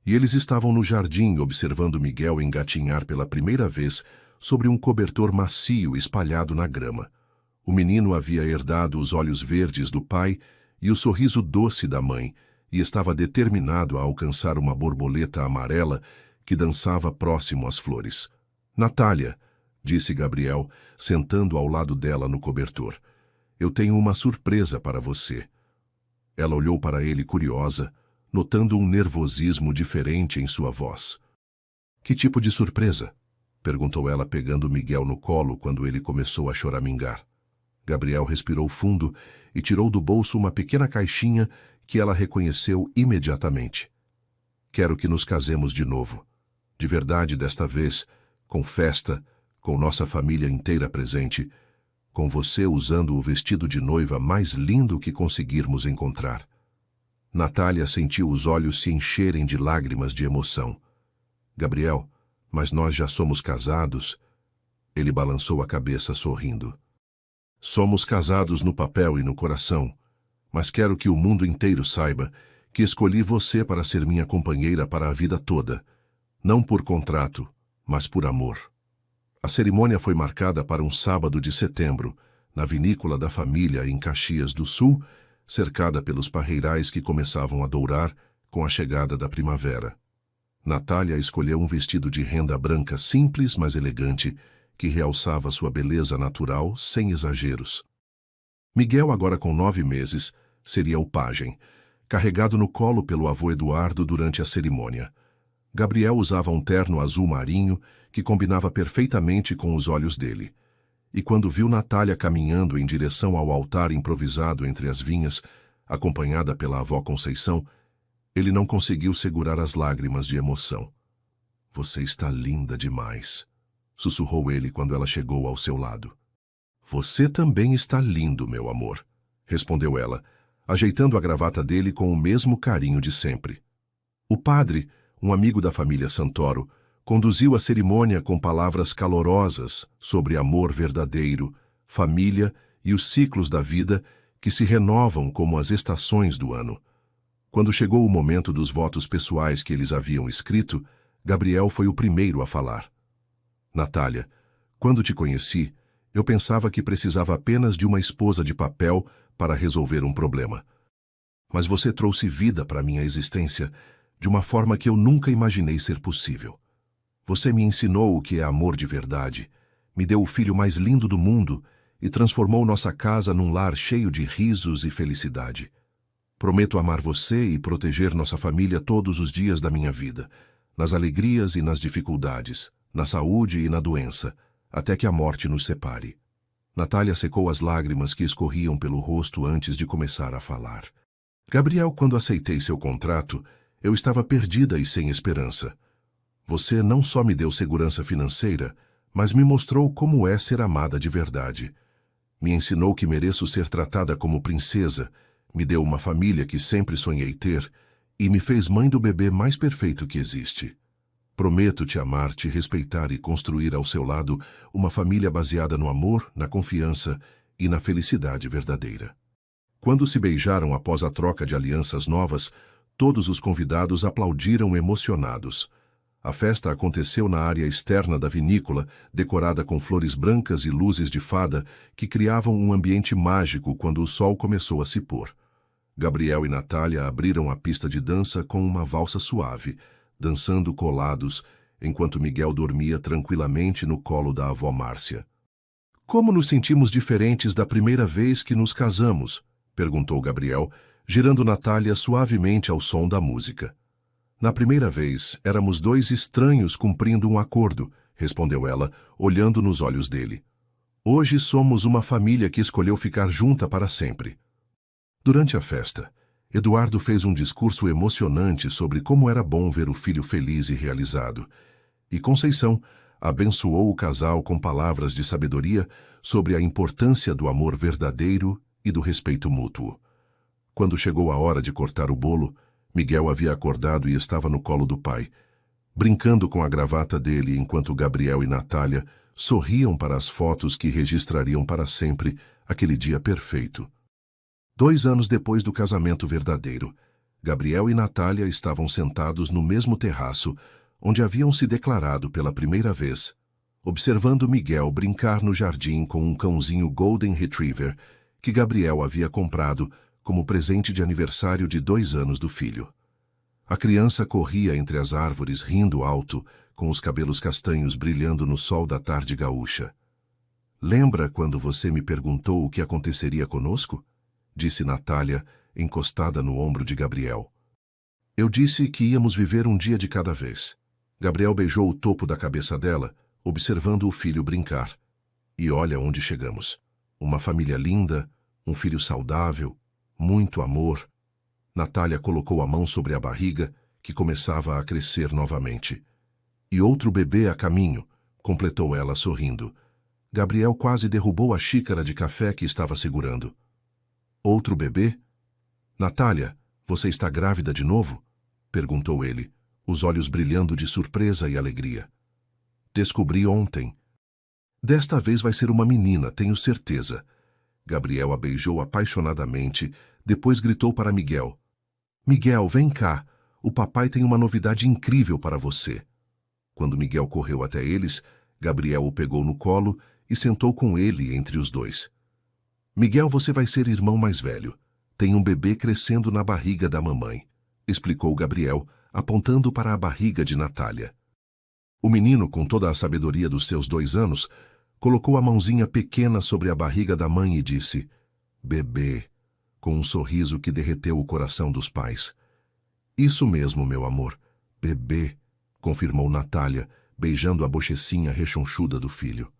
e eles estavam no jardim observando Miguel engatinhar pela primeira vez sobre um cobertor macio espalhado na grama. O menino havia herdado os olhos verdes do pai e o sorriso doce da mãe, e estava determinado a alcançar uma borboleta amarela que dançava próximo às flores. Natália, disse Gabriel, sentando ao lado dela no cobertor, eu tenho uma surpresa para você. Ela olhou para ele curiosa, notando um nervosismo diferente em sua voz. Que tipo de surpresa? Perguntou ela pegando Miguel no colo quando ele começou a choramingar. Gabriel respirou fundo e tirou do bolso uma pequena caixinha que ela reconheceu imediatamente. Quero que nos casemos de novo. De verdade desta vez, com festa, com nossa família inteira presente, com você usando o vestido de noiva mais lindo que conseguirmos encontrar. Natália sentiu os olhos se encherem de lágrimas de emoção. Gabriel, mas nós já somos casados. Ele balançou a cabeça sorrindo. Somos casados no papel e no coração, mas quero que o mundo inteiro saiba que escolhi você para ser minha companheira para a vida toda, não por contrato, mas por amor. A cerimônia foi marcada para um sábado de setembro, na vinícola da família em Caxias do Sul, cercada pelos parreirais que começavam a dourar com a chegada da primavera. Natália escolheu um vestido de renda branca simples, mas elegante, que realçava sua beleza natural sem exageros. Miguel, agora com 9 meses, seria o pajem, carregado no colo pelo avô Eduardo durante a cerimônia. Gabriel usava um terno azul marinho que combinava perfeitamente com os olhos dele. E quando viu Natália caminhando em direção ao altar improvisado entre as vinhas, acompanhada pela avó Conceição, ele não conseguiu segurar as lágrimas de emoção. Você está linda demais, sussurrou ele quando ela chegou ao seu lado. Você também está lindo, meu amor, respondeu ela, ajeitando a gravata dele com o mesmo carinho de sempre. O padre, um amigo da família Santoro, conduziu a cerimônia com palavras calorosas sobre amor verdadeiro, família e os ciclos da vida que se renovam como as estações do ano. Quando chegou o momento dos votos pessoais que eles haviam escrito, Gabriel foi o primeiro a falar. Natália, quando te conheci, eu pensava que precisava apenas de uma esposa de papel para resolver um problema. Mas você trouxe vida para minha existência de uma forma que eu nunca imaginei ser possível. Você me ensinou o que é amor de verdade, me deu o filho mais lindo do mundo e transformou nossa casa num lar cheio de risos e felicidade. Prometo amar você e proteger nossa família todos os dias da minha vida, nas alegrias e nas dificuldades, na saúde e na doença, até que a morte nos separe. Natália secou as lágrimas que escorriam pelo rosto antes de começar a falar. Gabriel, quando aceitei seu contrato, eu estava perdida e sem esperança. Você não só me deu segurança financeira, mas me mostrou como é ser amada de verdade. Me ensinou que mereço ser tratada como princesa, me deu uma família que sempre sonhei ter e me fez mãe do bebê mais perfeito que existe. Prometo te amar, te respeitar e construir ao seu lado uma família baseada no amor, na confiança e na felicidade verdadeira. Quando se beijaram após a troca de alianças novas, todos os convidados aplaudiram emocionados. A festa aconteceu na área externa da vinícola, decorada com flores brancas e luzes de fada que criavam um ambiente mágico quando o sol começou a se pôr. Gabriel e Natália abriram a pista de dança com uma valsa suave, dançando colados, enquanto Miguel dormia tranquilamente no colo da avó Márcia. Como nos sentimos diferentes da primeira vez que nos casamos? Perguntou Gabriel, girando Natália suavemente ao som da música. Na primeira vez, éramos 2 estranhos cumprindo um acordo, respondeu ela, olhando nos olhos dele. Hoje somos uma família que escolheu ficar junta para sempre. Durante a festa, Eduardo fez um discurso emocionante sobre como era bom ver o filho feliz e realizado, e Conceição abençoou o casal com palavras de sabedoria sobre a importância do amor verdadeiro e do respeito mútuo. Quando chegou a hora de cortar o bolo, Miguel havia acordado e estava no colo do pai, brincando com a gravata dele enquanto Gabriel e Natália sorriam para as fotos que registrariam para sempre aquele dia perfeito. 2 anos depois do casamento verdadeiro, Gabriel e Natália estavam sentados no mesmo terraço onde haviam se declarado pela primeira vez, observando Miguel brincar no jardim com um cãozinho Golden Retriever que Gabriel havia comprado como presente de aniversário de 2 anos do filho. A criança corria entre as árvores rindo alto, com os cabelos castanhos brilhando no sol da tarde gaúcha. Lembra quando você me perguntou o que aconteceria conosco? Disse Natália, encostada no ombro de Gabriel. Eu disse que íamos viver um dia de cada vez. Gabriel beijou o topo da cabeça dela, observando o filho brincar. E olha onde chegamos. Uma família linda, um filho saudável, muito amor. Natália colocou a mão sobre a barriga, que começava a crescer novamente. E outro bebê a caminho, completou ela sorrindo. Gabriel quase derrubou a xícara de café que estava segurando. Outro bebê? Natália, você está grávida de novo? Perguntou ele, os olhos brilhando de surpresa e alegria. Descobri ontem. Desta vez vai ser uma menina, tenho certeza. Gabriel a beijou apaixonadamente, depois gritou para Miguel. Miguel, vem cá, o papai tem uma novidade incrível para você. Quando Miguel correu até eles, Gabriel o pegou no colo e sentou com ele entre os dois. Miguel, você vai ser irmão mais velho. Tem um bebê crescendo na barriga da mamãe, explicou Gabriel, apontando para a barriga de Natália. O menino, com toda a sabedoria dos seus 2 anos, colocou a mãozinha pequena sobre a barriga da mãe e disse, bebê, com um sorriso que derreteu o coração dos pais. Isso mesmo, meu amor, bebê, confirmou Natália, beijando a bochecinha rechonchuda do filho.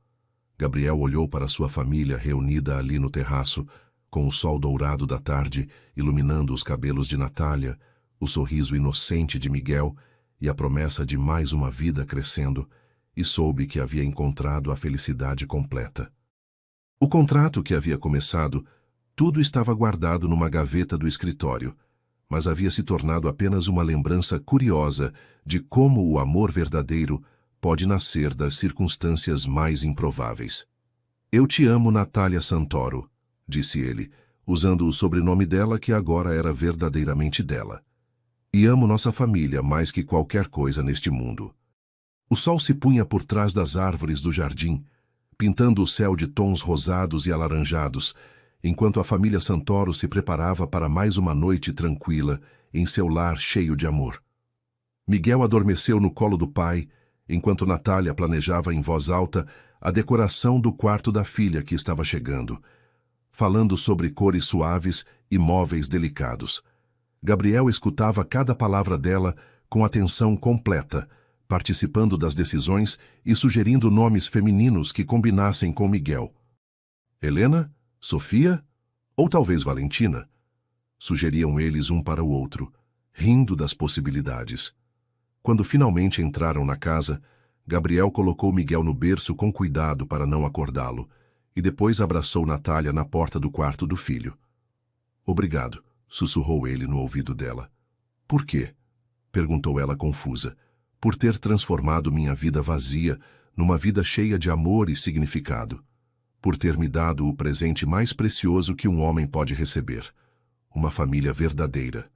Gabriel olhou para sua família reunida ali no terraço, com o sol dourado da tarde iluminando os cabelos de Natália, o sorriso inocente de Miguel e a promessa de mais uma vida crescendo, e soube que havia encontrado a felicidade completa. O contrato que havia começado, tudo estava guardado numa gaveta do escritório, mas havia se tornado apenas uma lembrança curiosa de como o amor verdadeiro pode nascer das circunstâncias mais improváveis. Eu te amo, Natália Santoro, disse ele, usando o sobrenome dela que agora era verdadeiramente dela. E amo nossa família mais que qualquer coisa neste mundo. O sol se punha por trás das árvores do jardim, pintando o céu de tons rosados e alaranjados, enquanto a família Santoro se preparava para mais uma noite tranquila em seu lar cheio de amor. Miguel adormeceu no colo do pai, enquanto Natália planejava em voz alta a decoração do quarto da filha que estava chegando, falando sobre cores suaves e móveis delicados. Gabriel escutava cada palavra dela com atenção completa, participando das decisões e sugerindo nomes femininos que combinassem com Miguel. Helena? Sofia? Ou talvez Valentina? Sugeriam eles um para o outro, rindo das possibilidades. Quando finalmente entraram na casa, Gabriel colocou Miguel no berço com cuidado para não acordá-lo, e depois abraçou Natália na porta do quarto do filho. Obrigado, sussurrou ele no ouvido dela. Por quê? Perguntou ela confusa. Por ter transformado minha vida vazia numa vida cheia de amor e significado. Por ter me dado o presente mais precioso que um homem pode receber. Uma família verdadeira.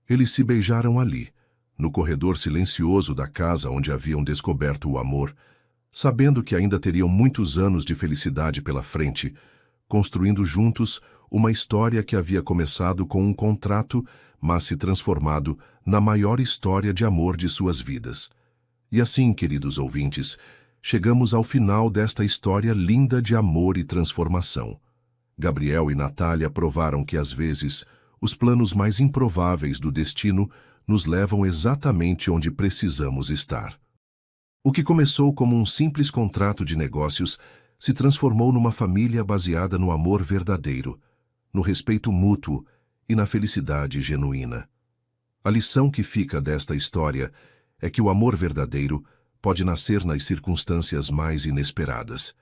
Eles se beijaram ali, no corredor silencioso da casa onde haviam descoberto o amor, sabendo que ainda teriam muitos anos de felicidade pela frente, construindo juntos uma história que havia começado com um contrato, mas se transformado na maior história de amor de suas vidas. E assim, queridos ouvintes, chegamos ao final desta história linda de amor e transformação. Gabriel e Natália provaram que, às vezes, os planos mais improváveis do destino nos levam exatamente onde precisamos estar. O que começou como um simples contrato de negócios se transformou numa família baseada no amor verdadeiro, no respeito mútuo e na felicidade genuína. A lição que fica desta história é que o amor verdadeiro pode nascer nas circunstâncias mais inesperadas.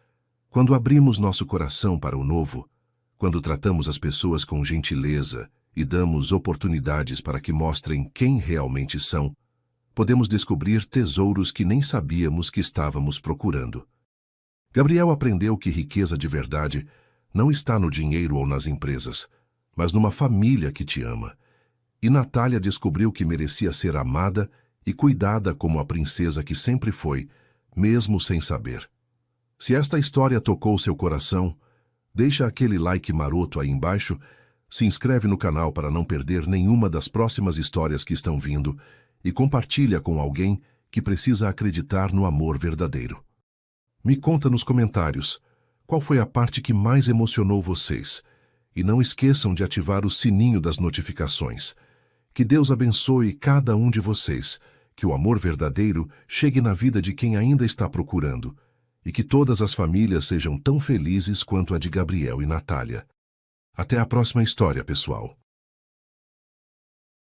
Quando abrimos nosso coração para o novo, quando tratamos as pessoas com gentileza e damos oportunidades para que mostrem quem realmente são, podemos descobrir tesouros que nem sabíamos que estávamos procurando. Gabriel aprendeu que riqueza de verdade não está no dinheiro ou nas empresas, mas numa família que te ama. E Natália descobriu que merecia ser amada e cuidada como a princesa que sempre foi, mesmo sem saber. Se esta história tocou seu coração, deixa aquele like maroto aí embaixo, se inscreve no canal para não perder nenhuma das próximas histórias que estão vindo e compartilha com alguém que precisa acreditar no amor verdadeiro. Me conta nos comentários qual foi a parte que mais emocionou vocês e não esqueçam de ativar o sininho das notificações. Que Deus abençoe cada um de vocês, que o amor verdadeiro chegue na vida de quem ainda está procurando e que todas as famílias sejam tão felizes quanto a de Gabriel e Natália. Até a próxima história, pessoal.